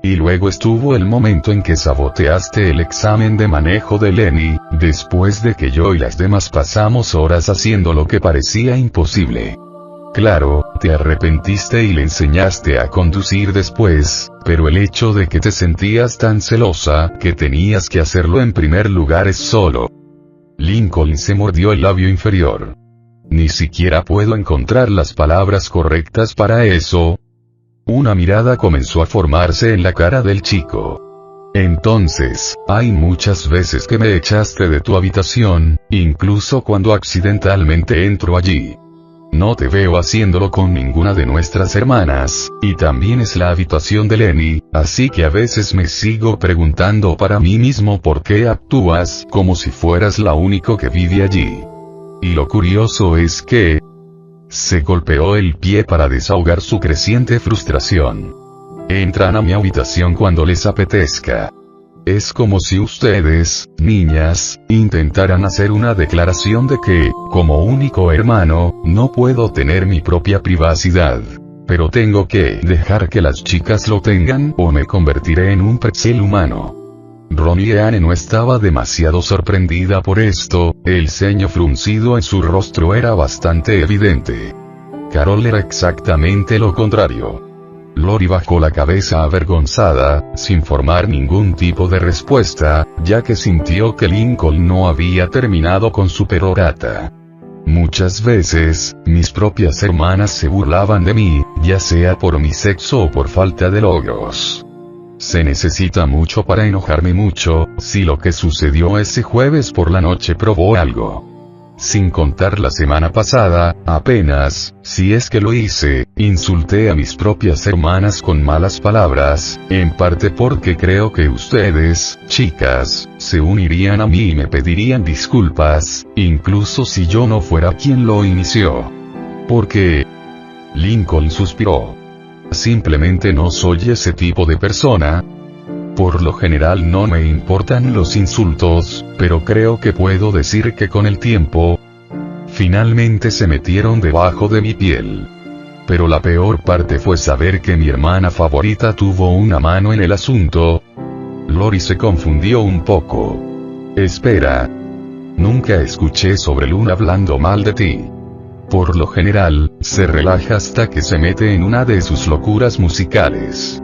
Y luego estuvo el momento en que saboteaste el examen de manejo de Lenny, después de que yo y las demás pasamos horas haciendo lo que parecía imposible. Claro, te arrepentiste y le enseñaste a conducir después, pero el hecho de que te sentías tan celosa que tenías que hacerlo en primer lugar es solo. Lincoln se mordió el labio inferior. Ni siquiera puedo encontrar las palabras correctas para eso. Una mirada comenzó a formarse en la cara del chico. Entonces, hay muchas veces que me echaste de tu habitación, incluso cuando accidentalmente entro allí. No te veo haciéndolo con ninguna de nuestras hermanas, y también es la habitación de Lenny, así que a veces me sigo preguntando para mí mismo por qué actúas como si fueras la única que vive allí. Y lo curioso es que... Se golpeó el pie para desahogar su creciente frustración. Entran a mi habitación cuando les apetezca. Es como si ustedes, niñas, intentaran hacer una declaración de que, como único hermano, no puedo tener mi propia privacidad. Pero tengo que dejar que las chicas lo tengan o me convertiré en un pretzel humano. Ronnie Anne no estaba demasiado sorprendida por esto, el ceño fruncido en su rostro era bastante evidente. Carol era exactamente lo contrario. Lori bajó la cabeza avergonzada, sin formar ningún tipo de respuesta, ya que sintió que Lincoln no había terminado con su perorata. Muchas veces, mis propias hermanas se burlaban de mí, ya sea por mi sexo o por falta de logros. Se necesita mucho para enojarme mucho, si lo que sucedió ese jueves por la noche probó algo. Sin contar la semana pasada, apenas, si es que lo hice, insulté a mis propias hermanas con malas palabras, en parte porque creo que ustedes, chicas, se unirían a mí y me pedirían disculpas, incluso si yo no fuera quien lo inició. Porque... Lincoln suspiró. Simplemente no soy ese tipo de persona. Por lo general no me importan los insultos, pero creo que puedo decir que con el tiempo, finalmente se metieron debajo de mi piel. Pero la peor parte fue saber que mi hermana favorita tuvo una mano en el asunto. Lori se confundió un poco. Espera. Nunca escuché sobre Luna hablando mal de ti. Por lo general, se relaja hasta que se mete en una de sus locuras musicales.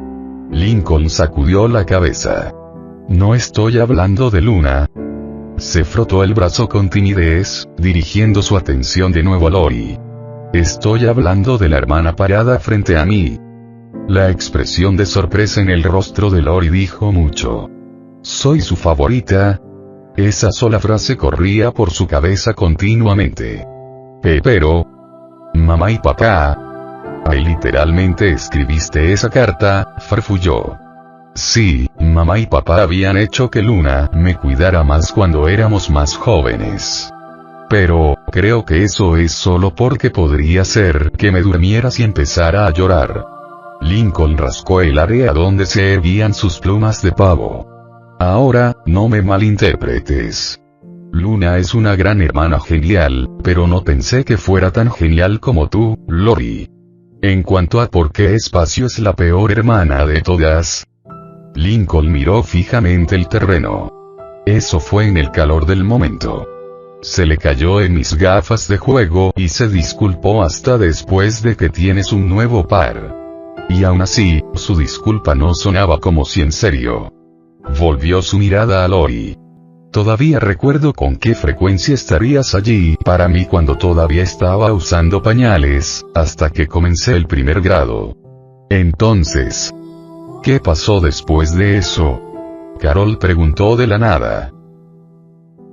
Lincoln sacudió la cabeza. No estoy hablando de Luna. Se frotó el brazo con timidez, dirigiendo su atención de nuevo a Lori. Estoy hablando de la hermana parada frente a mí. La expresión de sorpresa en el rostro de Lori dijo mucho. ¿Soy su favorita? Esa sola frase corría por su cabeza continuamente. Pero... Mamá y papá... Ay, literalmente escribiste esa carta, farfulló. Sí, mamá y papá habían hecho que Luna me cuidara más cuando éramos más jóvenes. Pero, creo que eso es solo porque podría ser que me durmieras y empezara a llorar. Lincoln rascó el área donde se erguían sus plumas de pavo. Ahora, no me malinterpretes. Luna es una gran hermana genial, pero no pensé que fuera tan genial como tú, Lori. En cuanto a por qué Espacio es la peor hermana de todas. Lincoln miró fijamente el terreno. Eso fue en el calor del momento. Se le cayó en mis gafas de juego y se disculpó hasta después de que tienes un nuevo par. Y aún así, su disculpa no sonaba como si en serio. Volvió su mirada a Lori. Todavía recuerdo con qué frecuencia estarías allí para mí cuando todavía estaba usando pañales, hasta que comencé el primer grado. Entonces, ¿qué pasó después de eso? Carol preguntó de la nada.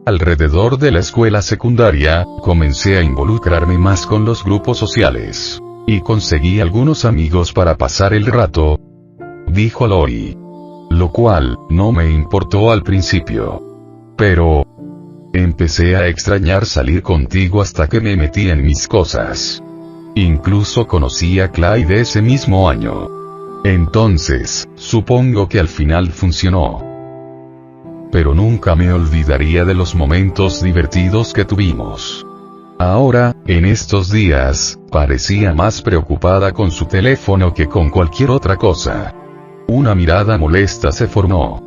Alrededor de la escuela secundaria, comencé a involucrarme más con los grupos sociales. Y conseguí algunos amigos para pasar el rato, dijo Lori. Lo cual, no me importó al principio. Pero... empecé a extrañar salir contigo hasta que me metí en mis cosas. Incluso conocí a Clyde ese mismo año. Entonces, supongo que al final funcionó. Pero nunca me olvidaría de los momentos divertidos que tuvimos. Ahora, en estos días, parecía más preocupada con su teléfono que con cualquier otra cosa. Una mirada molesta se formó.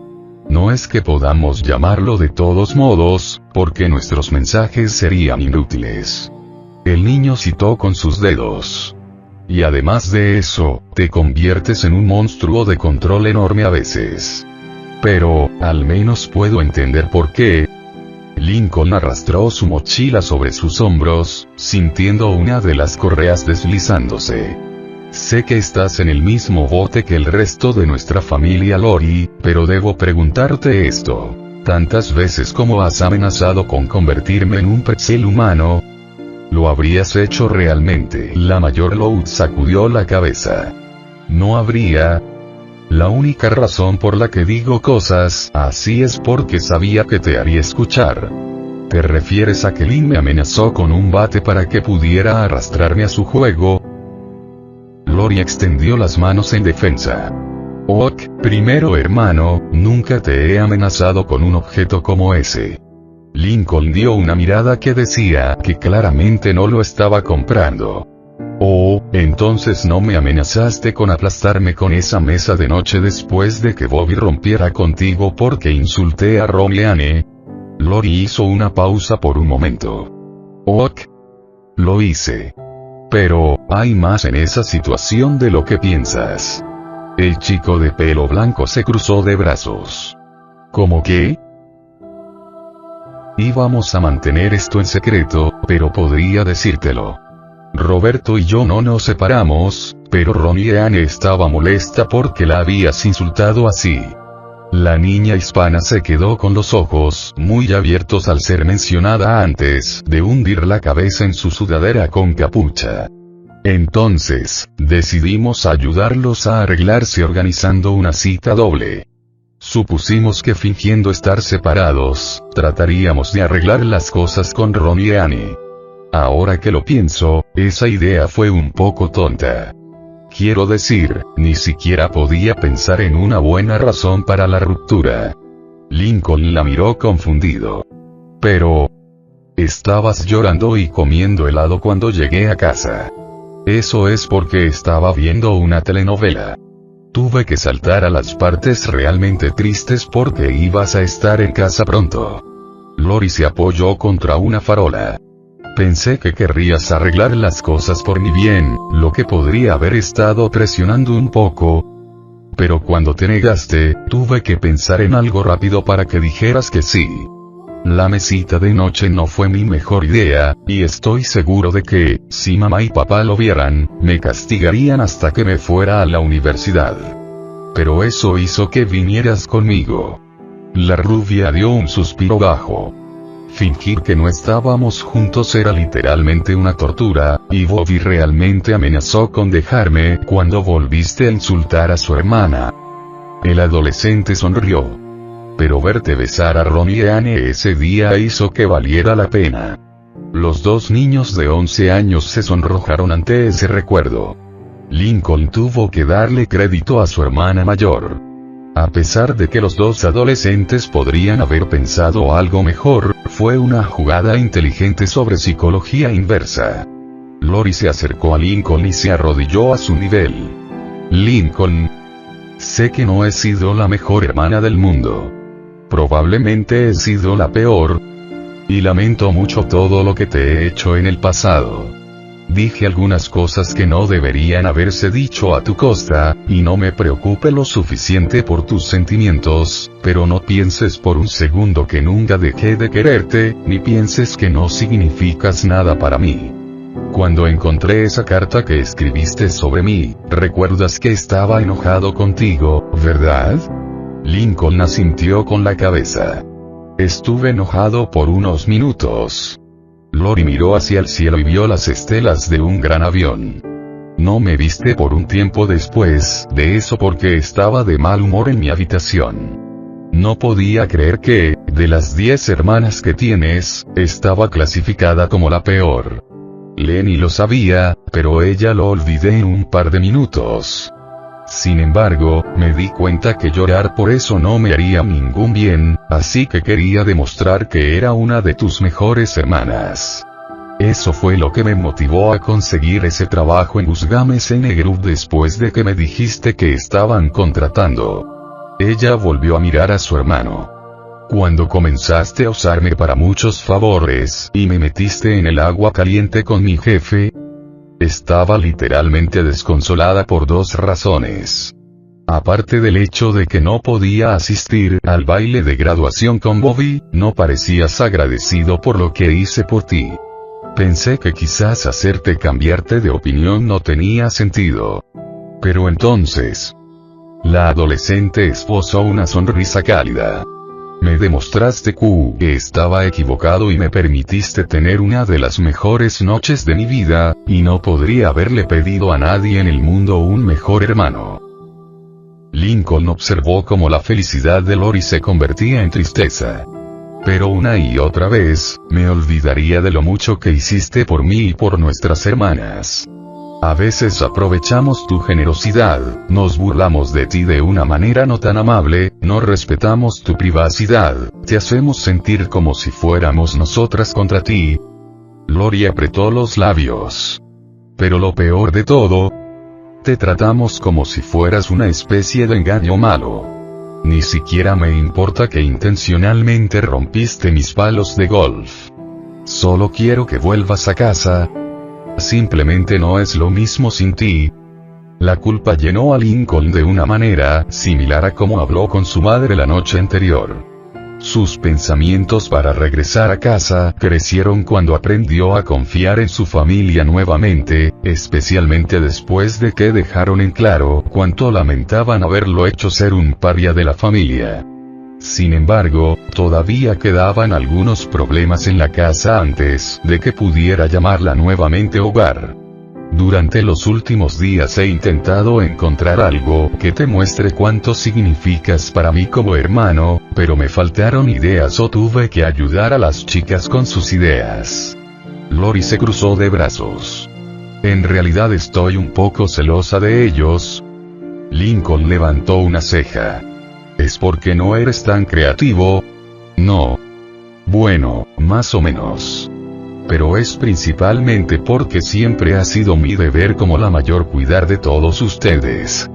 No es que podamos llamarlo de todos modos, porque nuestros mensajes serían inútiles. El niño citó con sus dedos. Y además de eso, te conviertes en un monstruo de control enorme a veces. Pero, al menos puedo entender por qué. Lincoln arrastró su mochila sobre sus hombros, sintiendo una de las correas deslizándose. Sé que estás en el mismo bote que el resto de nuestra familia, Lori, pero debo preguntarte esto. ¿Tantas veces como has amenazado con convertirme en un pretzel humano? ¿Lo habrías hecho realmente? La mayor Loud sacudió la cabeza. No habría. La única razón por la que digo cosas así es porque sabía que te haría escuchar. ¿Te refieres a que Lynn me amenazó con un bate para que pudiera arrastrarme a su juego? Lori extendió las manos en defensa. Ok, primero hermano, nunca te he amenazado con un objeto como ese. Lincoln dio una mirada que decía que claramente no lo estaba comprando. Oh, entonces no me amenazaste con aplastarme con esa mesa de noche después de que Bobby rompiera contigo porque insulté a Ron y Anne. Lori hizo una pausa por un momento. Ok. Lo hice. Pero, hay más en esa situación de lo que piensas. El chico de pelo blanco se cruzó de brazos. ¿Cómo qué? Íbamos a mantener esto en secreto, pero podría decírtelo. Roberto y yo no nos separamos, pero Ron y Anne estaba molesta porque la habías insultado así. La niña hispana se quedó con los ojos muy abiertos al ser mencionada antes de hundir la cabeza en su sudadera con capucha. Entonces, decidimos ayudarlos a arreglarse organizando una cita doble. Supusimos que fingiendo estar separados, trataríamos de arreglar las cosas con Ron y Annie. Ahora que lo pienso, esa idea fue un poco tonta. Quiero decir, ni siquiera podía pensar en una buena razón para la ruptura. Lincoln la miró confundido. Pero... estabas llorando y comiendo helado cuando llegué a casa. Eso es porque estaba viendo una telenovela. Tuve que saltar a las partes realmente tristes porque ibas a estar en casa pronto. Lori se apoyó contra una farola. Pensé que querrías arreglar las cosas por mi bien, lo que podría haber estado presionando un poco. Pero cuando te negaste, tuve que pensar en algo rápido para que dijeras que sí. La mesita de noche no fue mi mejor idea, y estoy seguro de que, si mamá y papá lo vieran, me castigarían hasta que me fuera a la universidad. Pero eso hizo que vinieras conmigo. La rubia dio un suspiro bajo. Fingir que no estábamos juntos era literalmente una tortura, y Bobby realmente amenazó con dejarme cuando volviste a insultar a su hermana. El adolescente sonrió. Pero verte besar a Ron y Annie ese día hizo que valiera la pena. Los dos niños de 11 años se sonrojaron ante ese recuerdo. Lincoln tuvo que darle crédito a su hermana mayor. A pesar de que los dos adolescentes podrían haber pensado algo mejor, fue una jugada inteligente sobre psicología inversa. Lori se acercó a Lincoln y se arrodilló a su nivel. Lincoln, sé que no he sido la mejor hermana del mundo. Probablemente he sido la peor. Y lamento mucho todo lo que te he hecho en el pasado. Dije algunas cosas que no deberían haberse dicho a tu costa, y no me preocupe lo suficiente por tus sentimientos, pero no pienses por un segundo que nunca dejé de quererte, ni pienses que no significas nada para mí. Cuando encontré esa carta que escribiste sobre mí, recuerdas que estaba enojado contigo, ¿verdad? Lincoln asintió con la cabeza. Estuve enojado por unos minutos. Lori miró hacia el cielo y vio las estelas de un gran avión. No me viste por un tiempo después de eso porque estaba de mal humor en mi habitación. No podía creer que, de las 10 hermanas que tienes, estaba clasificada como la peor. Lenny lo sabía, pero ella lo olvidé en un par de minutos. Sin embargo, me di cuenta que llorar por eso no me haría ningún bien, así que quería demostrar que era una de tus mejores hermanas. Eso fue lo que me motivó a conseguir ese trabajo en Usgames N Group después de que me dijiste que estaban contratando. Ella volvió a mirar a su hermano. Cuando comenzaste a usarme para muchos favores, y me metiste en el agua caliente con mi jefe, estaba literalmente desconsolada por 2 razones. Aparte del hecho de que no podía asistir al baile de graduación con Bobby, no parecías agradecido por lo que hice por ti. Pensé que quizás hacerte cambiarte de opinión no tenía sentido. Pero entonces... La adolescente esbozó una sonrisa cálida. Me demostraste que estaba equivocado y me permitiste tener una de las mejores noches de mi vida, y no podría haberle pedido a nadie en el mundo un mejor hermano. Lincoln observó cómo la felicidad de Lori se convertía en tristeza. Pero una y otra vez, me olvidaría de lo mucho que hiciste por mí y por nuestras hermanas. A veces aprovechamos tu generosidad, nos burlamos de ti de una manera no tan amable, no respetamos tu privacidad, te hacemos sentir como si fuéramos nosotras contra ti. Lori apretó los labios. Pero lo peor de todo, te tratamos como si fueras una especie de engaño malo. Ni siquiera me importa que intencionalmente rompiste mis palos de golf. Solo quiero que vuelvas a casa. Simplemente no es lo mismo sin ti. La culpa llenó a Lincoln de una manera similar a como habló con su madre la noche anterior. Sus pensamientos para regresar a casa crecieron cuando aprendió a confiar en su familia nuevamente, especialmente después de que dejaron en claro cuánto lamentaban haberlo hecho ser un paria de la familia. Sin embargo, todavía quedaban algunos problemas en la casa antes de que pudiera llamarla nuevamente hogar. Durante los últimos días he intentado encontrar algo que te muestre cuánto significas para mí como hermano, pero me faltaron ideas o tuve que ayudar a las chicas con sus ideas. Lori se cruzó de brazos. En realidad estoy un poco celosa de ellos. Lincoln levantó una ceja. ¿Es porque no eres tan creativo? No. Bueno, más o menos. Pero es principalmente porque siempre ha sido mi deber como la mayor cuidar de todos ustedes.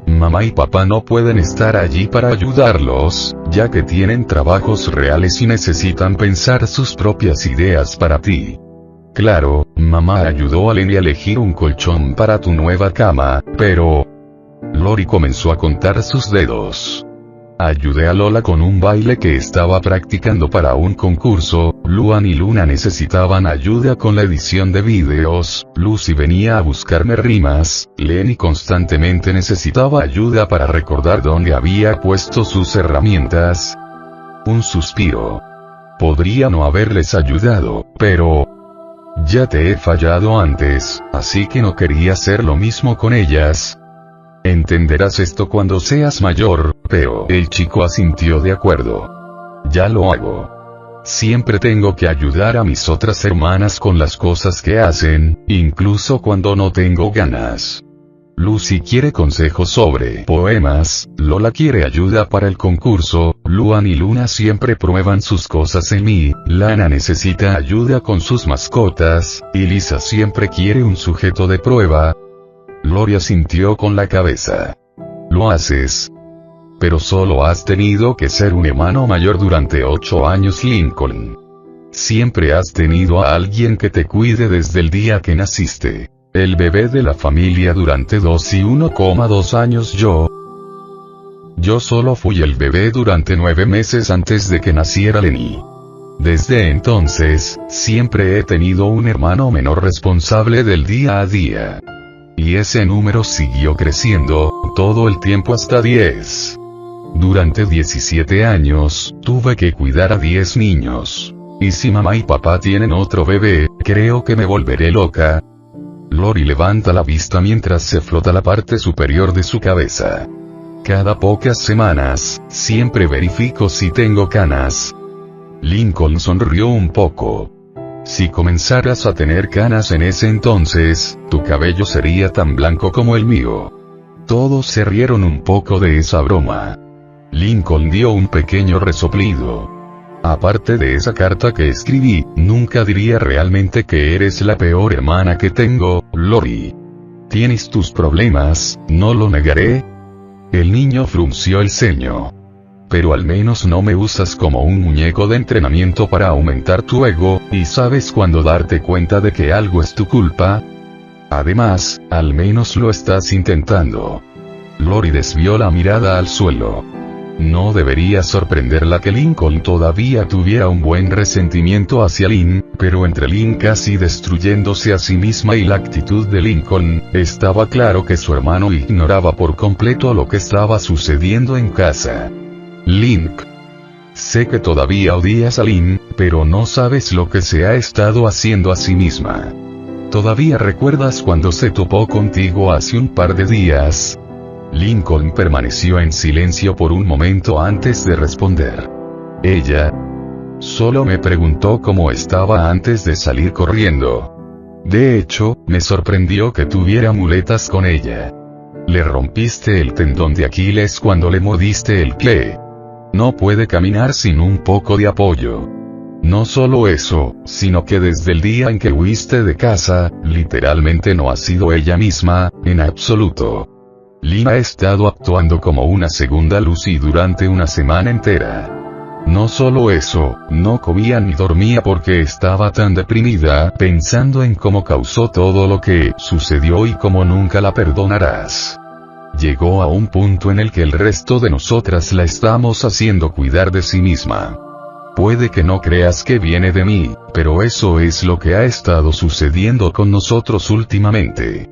Mamá y papá no pueden estar allí para ayudarlos, ya que tienen trabajos reales y necesitan pensar sus propias ideas para ti. Claro, mamá ayudó a Lenny a elegir un colchón para tu nueva cama, pero... Lori comenzó a contar sus dedos. Ayudé a Lola con un baile que estaba practicando para un concurso, Luan y Luna necesitaban ayuda con la edición de vídeos, Lucy venía a buscarme rimas, Lenny constantemente necesitaba ayuda para recordar dónde había puesto sus herramientas. Un suspiro. Podría no haberles ayudado, pero... ya te he fallado antes, así que no quería hacer lo mismo con ellas. Entenderás esto cuando seas mayor, pero el chico asintió de acuerdo. Ya lo hago. Siempre tengo que ayudar a mis otras hermanas con las cosas que hacen, incluso cuando no tengo ganas. Lucy quiere consejos sobre poemas, Lola quiere ayuda para el concurso, Luan y Luna siempre prueban sus cosas en mí, Lana necesita ayuda con sus mascotas, y Lisa siempre quiere un sujeto de prueba. Lori asintió con la cabeza. Lo haces. Pero solo has tenido que ser un hermano mayor durante 8 años, Lincoln. Siempre has tenido a alguien que te cuide desde el día que naciste. El bebé de la familia durante 2 y 1,2 años Yo solo fui el bebé durante 9 meses antes de que naciera Lenny. Desde entonces, siempre he tenido un hermano menor responsable del día a día. Y ese número siguió creciendo, todo el tiempo hasta 10. Durante 17 años, tuve que cuidar a 10 niños. Y si mamá y papá tienen otro bebé, creo que me volveré loca. Lori levanta la vista mientras se frota la parte superior de su cabeza. Cada pocas semanas, siempre verifico si tengo canas. Lincoln sonrió un poco. Si comenzaras a tener canas en ese entonces, tu cabello sería tan blanco como el mío. Todos se rieron un poco de esa broma. Lincoln dio un pequeño resoplido. Aparte de esa carta que escribí, nunca diría realmente que eres la peor hermana que tengo, Lori. Tienes tus problemas, no lo negaré. El niño frunció el ceño. Pero al menos no me usas como un muñeco de entrenamiento para aumentar tu ego, y sabes cuándo darte cuenta de que algo es tu culpa. Además, al menos lo estás intentando. Lori desvió la mirada al suelo. No debería sorprenderla que Lincoln todavía tuviera un buen resentimiento hacia Lynn, pero entre Lynn casi destruyéndose a sí misma y la actitud de Lincoln, estaba claro que su hermano ignoraba por completo lo que estaba sucediendo en casa. Link. Sé que todavía odias a Lynn, pero no sabes lo que se ha estado haciendo a sí misma. ¿Todavía recuerdas cuando se topó contigo hace un par de días? Lincoln permaneció en silencio por un momento antes de responder. Ella solo me preguntó cómo estaba antes de salir corriendo. De hecho, me sorprendió que tuviera muletas con ella. Le rompiste el tendón de Aquiles cuando le mordiste el pie. No puede caminar sin un poco de apoyo. No solo eso, sino que desde el día en que huiste de casa, literalmente no ha sido ella misma, en absoluto. Lynn ha estado actuando como una segunda Lucy durante una semana entera. No solo eso, no comía ni dormía porque estaba tan deprimida, pensando en cómo causó todo lo que sucedió y cómo nunca la perdonarás. Llegó a un punto en el que el resto de nosotras la estamos haciendo cuidar de sí misma. Puede que no creas que viene de mí, pero eso es lo que ha estado sucediendo con nosotros últimamente.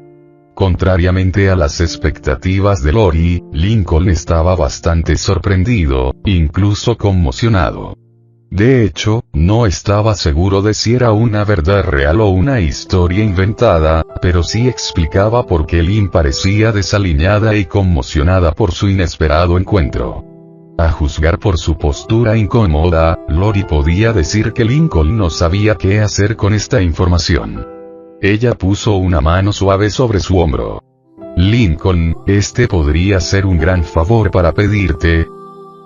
Contrariamente a las expectativas de Lori, Lincoln estaba bastante sorprendido, incluso conmocionado. De hecho, no estaba seguro de si era una verdad real o una historia inventada, pero sí explicaba por qué Lynn parecía desaliñada y conmocionada por su inesperado encuentro. A juzgar por su postura incómoda, Lori podía decir que Lincoln no sabía qué hacer con esta información. Ella puso una mano suave sobre su hombro. Lincoln, este podría ser un gran favor para pedirte.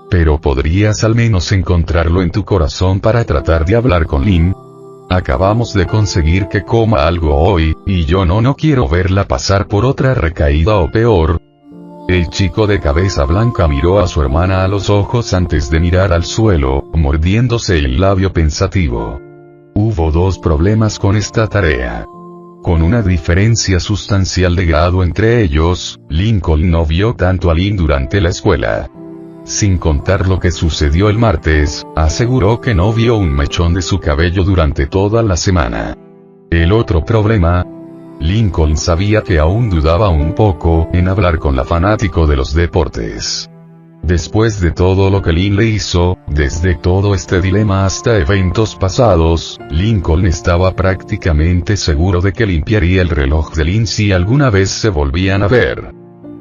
Pero podrías al menos encontrarlo en tu corazón para tratar de hablar con Lynn. Acabamos de conseguir que coma algo hoy, y yo no quiero verla pasar por otra recaída o peor. El chico de cabeza blanca miró a su hermana a los ojos antes de mirar al suelo, mordiéndose el labio pensativo. Hubo dos problemas con esta tarea. Con una diferencia sustancial de grado entre ellos, Lincoln no vio tanto a Lynn durante la escuela. Sin contar lo que sucedió el martes, aseguró que no vio un mechón de su cabello durante toda la semana. El otro problema, Lincoln sabía que aún dudaba un poco en hablar con la fanático de los deportes. Después de todo lo que Lynn le hizo, desde todo este dilema hasta eventos pasados, Lincoln estaba prácticamente seguro de que limpiaría el reloj de Lynn si alguna vez se volvían a ver.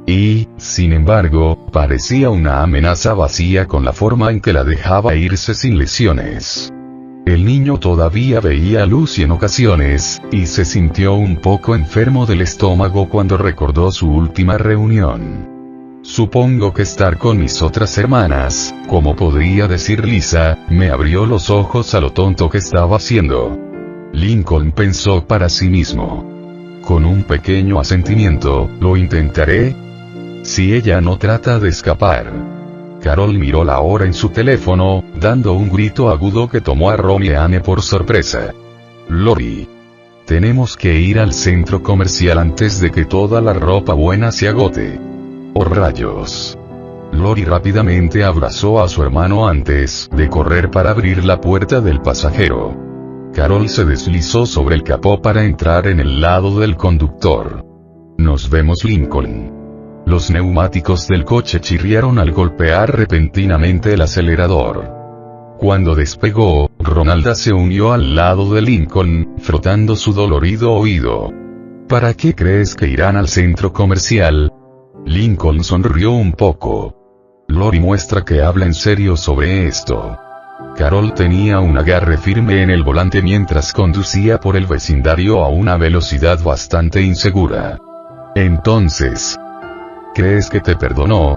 Y, sin embargo, parecía una amenaza vacía con la forma en que la dejaba irse sin lesiones. El niño todavía veía luz en ocasiones, y se sintió un poco enfermo del estómago cuando recordó su última reunión. Supongo que estar con mis otras hermanas, como podría decir Lisa, me abrió los ojos a lo tonto que estaba haciendo. Lincoln pensó para sí mismo. Con un pequeño asentimiento, lo intentaré. Si ella no trata de escapar. Carol miró la hora en su teléfono, dando un grito agudo que tomó a Ron y Anne por sorpresa. Lori. Tenemos que ir al centro comercial antes de que toda la ropa buena se agote. ¡Oh rayos! Lori rápidamente abrazó a su hermano antes de correr para abrir la puerta del pasajero. Carol se deslizó sobre el capó para entrar en el lado del conductor. Nos vemos, Lincoln. Los neumáticos del coche chirriaron al golpear repentinamente el acelerador. Cuando despegó, Ronalda se unió al lado de Lincoln, frotando su dolorido oído. ¿Para qué crees que irán al centro comercial? Lincoln sonrió un poco. Lori muestra que habla en serio sobre esto. Carol tenía un agarre firme en el volante mientras conducía por el vecindario a una velocidad bastante insegura. Entonces, ¿crees que te perdonó?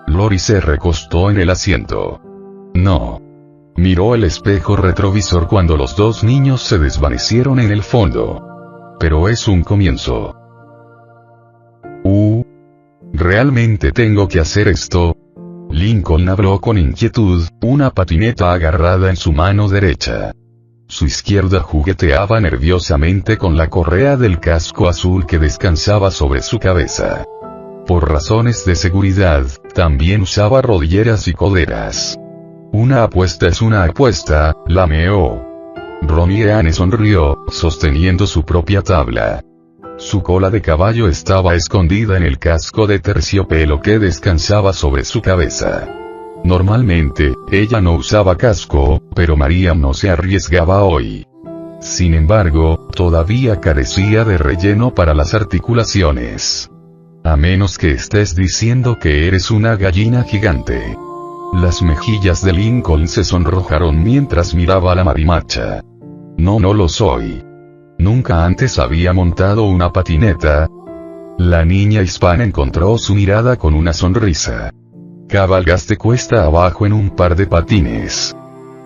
Lori se recostó en el asiento. No. Miró el espejo retrovisor cuando los dos niños se desvanecieron en el fondo. Pero es un comienzo. ¿Realmente tengo que hacer esto? Lincoln habló con inquietud, una patineta agarrada en su mano derecha. Su izquierda jugueteaba nerviosamente con la correa del casco azul que descansaba sobre su cabeza. Por razones de seguridad, también usaba rodilleras y coderas. Una apuesta es una apuesta, lameó. Ron y Anne sonrió, sosteniendo su propia tabla. Su cola de caballo estaba escondida en el casco de terciopelo que descansaba sobre su cabeza. Normalmente, ella no usaba casco, pero María no se arriesgaba hoy. Sin embargo, todavía carecía de relleno para las articulaciones. A menos que estés diciendo que eres una gallina gigante. Las mejillas de Lincoln se sonrojaron mientras miraba a la marimacha. No lo soy. Nunca antes había montado una patineta. La niña hispana encontró su mirada con una sonrisa. Cabalgaste cuesta abajo en un par de patines.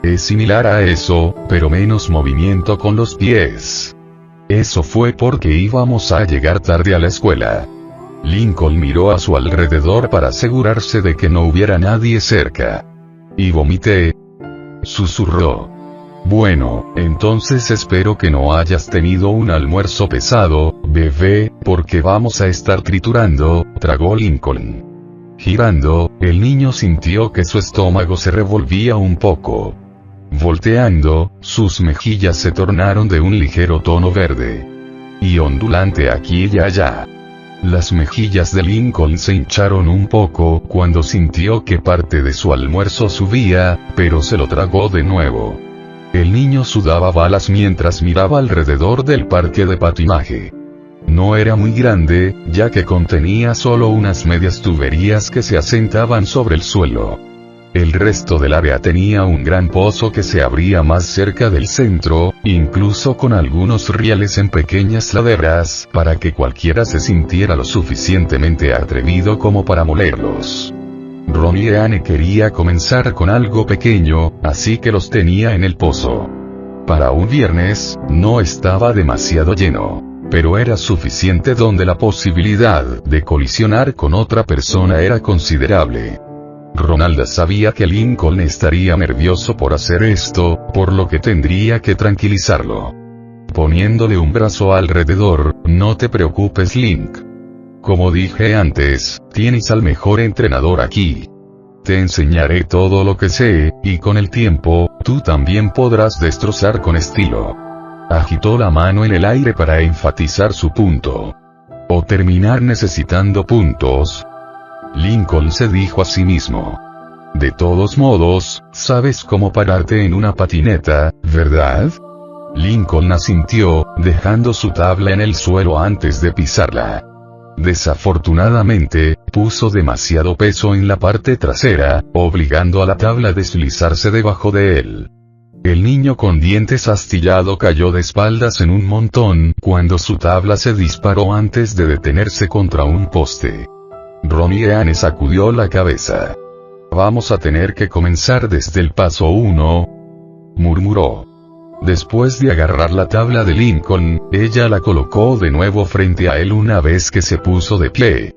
Es similar a eso, pero menos movimiento con los pies. Eso fue porque íbamos a llegar tarde a la escuela. Lincoln miró a su alrededor para asegurarse de que no hubiera nadie cerca. Y vomité. Susurró. Bueno, entonces espero que no hayas tenido un almuerzo pesado, bebé, porque vamos a estar triturando, tragó Lincoln. Girando, el niño sintió que su estómago se revolvía un poco. Volteando, sus mejillas se tornaron de un ligero tono verde y ondulante aquí y allá. Las mejillas de Lincoln se hincharon un poco cuando sintió que parte de su almuerzo subía, pero se lo tragó de nuevo. El niño sudaba balas mientras miraba alrededor del parque de patinaje. No era muy grande, ya que contenía solo unas medias tuberías que se asentaban sobre el suelo. El resto del área tenía un gran pozo que se abría más cerca del centro, incluso con algunos rieles en pequeñas laderas, para que cualquiera se sintiera lo suficientemente atrevido como para molerlos. Ron y Anne quería comenzar con algo pequeño, así que los tenía en el pozo. Para un viernes, no estaba demasiado lleno, pero era suficiente donde la posibilidad de colisionar con otra persona era considerable. Ronalda sabía que Lincoln estaría nervioso por hacer esto, por lo que tendría que tranquilizarlo. Poniéndole un brazo alrededor, no te preocupes, Link. Como dije antes, tienes al mejor entrenador aquí. Te enseñaré todo lo que sé, y con el tiempo, tú también podrás destrozar con estilo. Agitó la mano en el aire para enfatizar su punto. O terminar necesitando puntos. Lincoln se dijo a sí mismo. De todos modos, sabes cómo pararte en una patineta, ¿verdad? Lincoln asintió, dejando su tabla en el suelo antes de pisarla. Desafortunadamente, puso demasiado peso en la parte trasera, obligando a la tabla a deslizarse debajo de él. El niño con dientes astillado cayó de espaldas en un montón, cuando su tabla se disparó antes de detenerse contra un poste. Ron y Anne sacudió la cabeza. Vamos a tener que comenzar desde el paso 1, murmuró. Después de agarrar la tabla de Lincoln, ella la colocó de nuevo frente a él una vez que se puso de pie.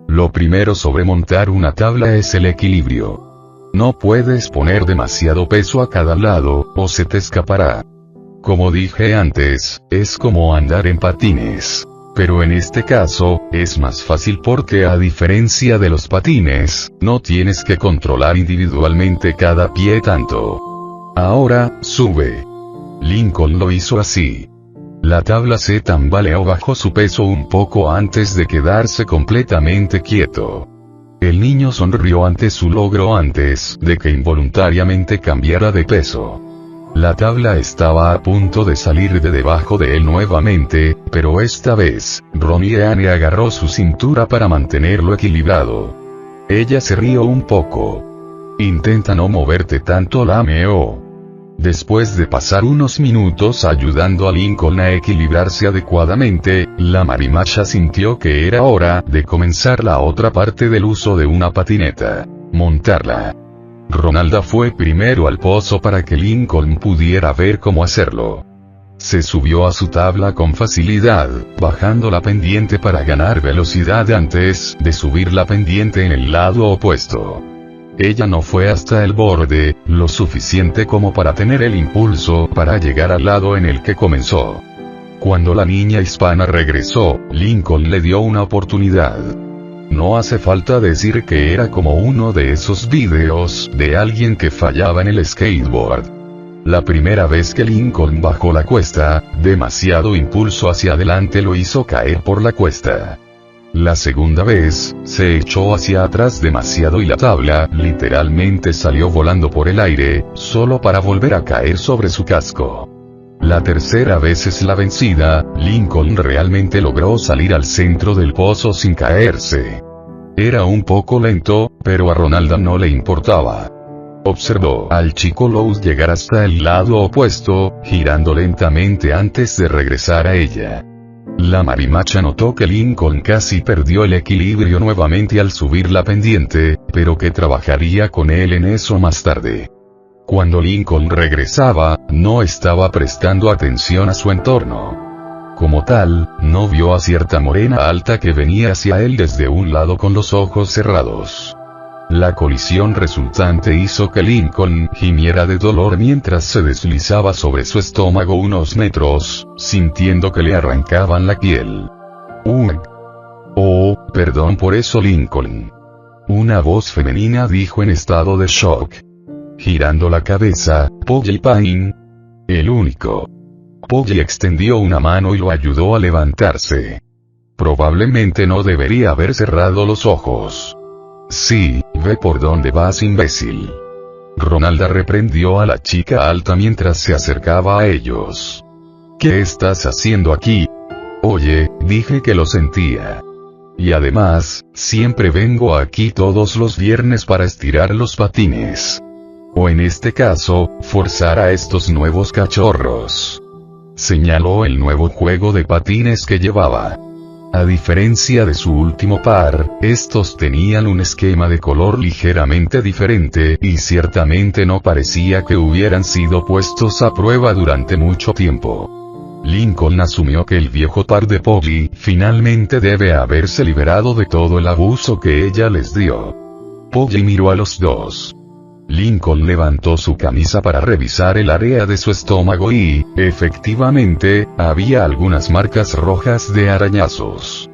Lo primero sobre montar una tabla es el equilibrio. No puedes poner demasiado peso a cada lado, o se te escapará. Como dije antes, es como andar en patines. Pero en este caso, es más fácil porque a diferencia de los patines, no tienes que controlar individualmente cada pie tanto. Ahora, sube. Lincoln lo hizo así. La tabla se tambaleó bajo su peso un poco antes de quedarse completamente quieto. El niño sonrió ante su logro antes de que involuntariamente cambiara de peso. La tabla estaba a punto de salir de debajo de él nuevamente, pero esta vez, Ron y Anne agarró su cintura para mantenerlo equilibrado. Ella se rió un poco. Intenta no moverte tanto, lameó. Después de pasar unos minutos ayudando a Lincoln a equilibrarse adecuadamente, la marimacha sintió que era hora de comenzar la otra parte del uso de una patineta: montarla. Ronalda fue primero al pozo para que Lincoln pudiera ver cómo hacerlo. Se subió a su tabla con facilidad, bajando la pendiente para ganar velocidad antes de subir la pendiente en el lado opuesto. Ella no fue hasta el borde, lo suficiente como para tener el impulso para llegar al lado en el que comenzó. Cuando la niña hispana regresó, Lincoln le dio una oportunidad. No hace falta decir que era como uno de esos videos de alguien que fallaba en el skateboard. La primera vez que Lincoln bajó la cuesta, demasiado impulso hacia adelante lo hizo caer por la cuesta. La segunda vez, se echó hacia atrás demasiado y la tabla literalmente salió volando por el aire, solo para volver a caer sobre su casco. La tercera vez es la vencida, Lincoln realmente logró salir al centro del pozo sin caerse. Era un poco lento, pero a Ronalda no le importaba. Observó al chico Lowe's llegar hasta el lado opuesto, girando lentamente antes de regresar a ella. La marimacha notó que Lincoln casi perdió el equilibrio nuevamente al subir la pendiente, pero que trabajaría con él en eso más tarde. Cuando Lincoln regresaba, no estaba prestando atención a su entorno. Como tal, no vio a cierta morena alta que venía hacia él desde un lado con los ojos cerrados. La colisión resultante hizo que Lincoln gimiera de dolor mientras se deslizaba sobre su estómago unos metros, sintiendo que le arrancaban la piel. Oh, perdón por eso, Lincoln. Una voz femenina dijo en estado de shock. Girando la cabeza, Polly Pine. El único. Polly extendió una mano y lo ayudó a levantarse. Probablemente no debería haber cerrado los ojos. Sí, ve por dónde vas, imbécil. Ronalda reprendió a la chica alta mientras se acercaba a ellos. ¿Qué estás haciendo aquí? Oye, dije que lo sentía. Y además, siempre vengo aquí todos los viernes para estirar los patines. O en este caso, forzar a estos nuevos cachorros. Señaló el nuevo juego de patines que llevaba. A diferencia de su último par, estos tenían un esquema de color ligeramente diferente, y ciertamente no parecía que hubieran sido puestos a prueba durante mucho tiempo. Lincoln asumió que el viejo par de Polly finalmente debe haberse liberado de todo el abuso que ella les dio. Polly miró a los dos. Lincoln levantó su camisa para revisar el área de su estómago y, efectivamente, había algunas marcas rojas de arañazos.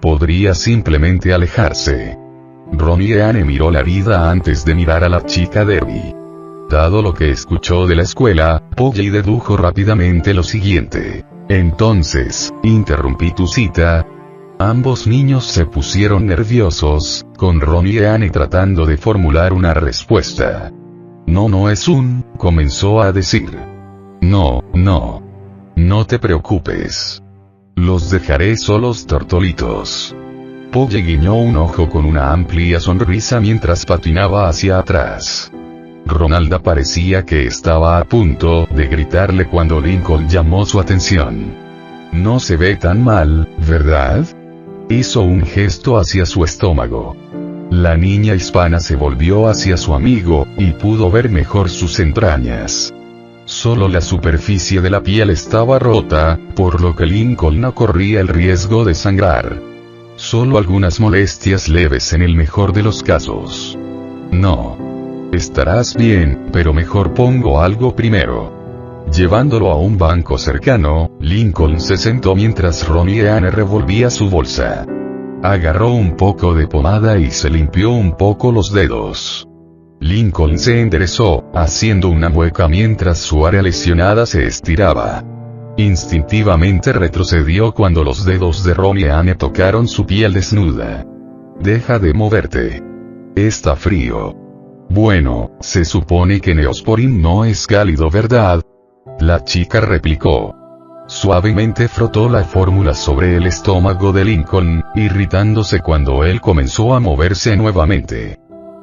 Podría simplemente alejarse. Ronnie y Anne miró la herida antes de mirar a la chica Debbie. Dado lo que escuchó de la escuela, Polly dedujo rápidamente lo siguiente. Entonces, interrumpí tu cita. Ambos niños se pusieron nerviosos, con Ronnie y Anne tratando de formular una respuesta. No es comenzó a decir. No te preocupes. Los dejaré solos, tortolitos. Polly guiñó un ojo con una amplia sonrisa mientras patinaba hacia atrás. Ronalda parecía que estaba a punto de gritarle cuando Lincoln llamó su atención. No se ve tan mal, ¿verdad? Hizo un gesto hacia su estómago. La niña hispana se volvió hacia su amigo, y pudo ver mejor sus entrañas. Solo la superficie de la piel estaba rota, por lo que Lincoln no corría el riesgo de sangrar. Solo algunas molestias leves en el mejor de los casos. No. Estarás bien, pero mejor pongo algo primero. Llevándolo a un banco cercano, Lincoln se sentó mientras Ronnie y Anne revolvía su bolsa. Agarró un poco de pomada y se limpió un poco los dedos. Lincoln se enderezó, haciendo una mueca mientras su área lesionada se estiraba. Instintivamente retrocedió cuando los dedos de Ronnie y Anne tocaron su piel desnuda. Deja de moverte. Está frío. Bueno, se supone que Neosporin no es cálido, ¿verdad? La chica replicó. Suavemente frotó la fórmula sobre el estómago de Lincoln, irritándose cuando él comenzó a moverse nuevamente.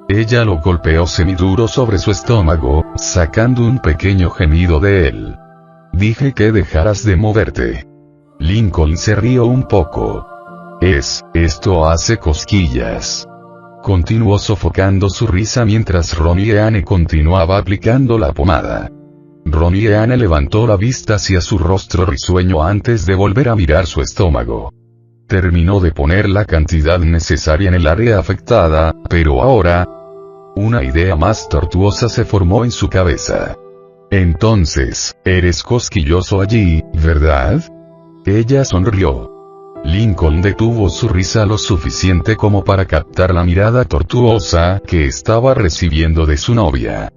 Ella lo golpeó semiduro sobre su estómago, sacando un pequeño gemido de él. Dije que dejaras de moverte. Lincoln se rió un poco. Esto hace cosquillas. Continuó sofocando su risa mientras Ronnie y Anne continuaba aplicando la pomada. Ronnie y Anne levantó la vista hacia su rostro risueño antes de volver a mirar su estómago. Terminó de poner la cantidad necesaria en el área afectada, pero ahora... una idea más tortuosa se formó en su cabeza. Entonces, eres cosquilloso allí, ¿verdad? Ella sonrió. Lincoln detuvo su risa lo suficiente como para captar la mirada tortuosa que estaba recibiendo de su novia.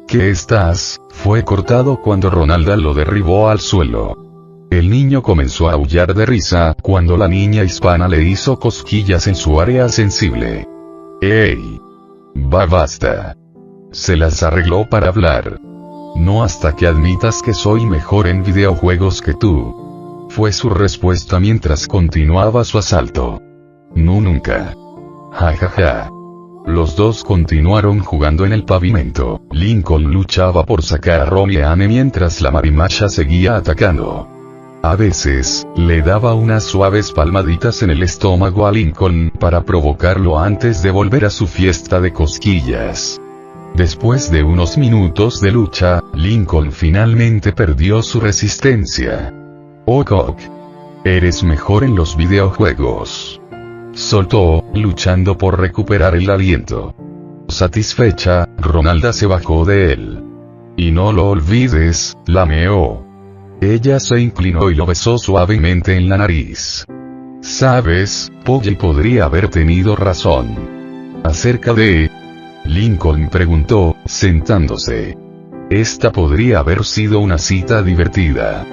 ¿Qué estás? Fue cortado cuando Ronalda lo derribó al suelo. El niño comenzó a aullar de risa cuando la niña hispana le hizo cosquillas en su área sensible. ¡Ey! Basta. Se las arregló para hablar. No hasta que admitas que soy mejor en videojuegos que tú. Fue su respuesta mientras continuaba su asalto. No, nunca. Ja. Los dos continuaron jugando en el pavimento. Lincoln luchaba por sacar a Ronnie y Anne mientras la marimacha seguía atacando. A veces, le daba unas suaves palmaditas en el estómago a Lincoln para provocarlo antes de volver a su fiesta de cosquillas. Después de unos minutos de lucha, Lincoln finalmente perdió su resistencia. Cock. Eres mejor en los videojuegos. soltó, luchando por recuperar el aliento. Satisfecha, Ronalda se bajó de él. Y no lo olvides, la meó. Ella se inclinó y lo besó suavemente en la nariz. ¿Sabes? Polly podría haber tenido razón. ¿Acerca de...? Lincoln preguntó, sentándose. Esta podría haber sido una cita divertida.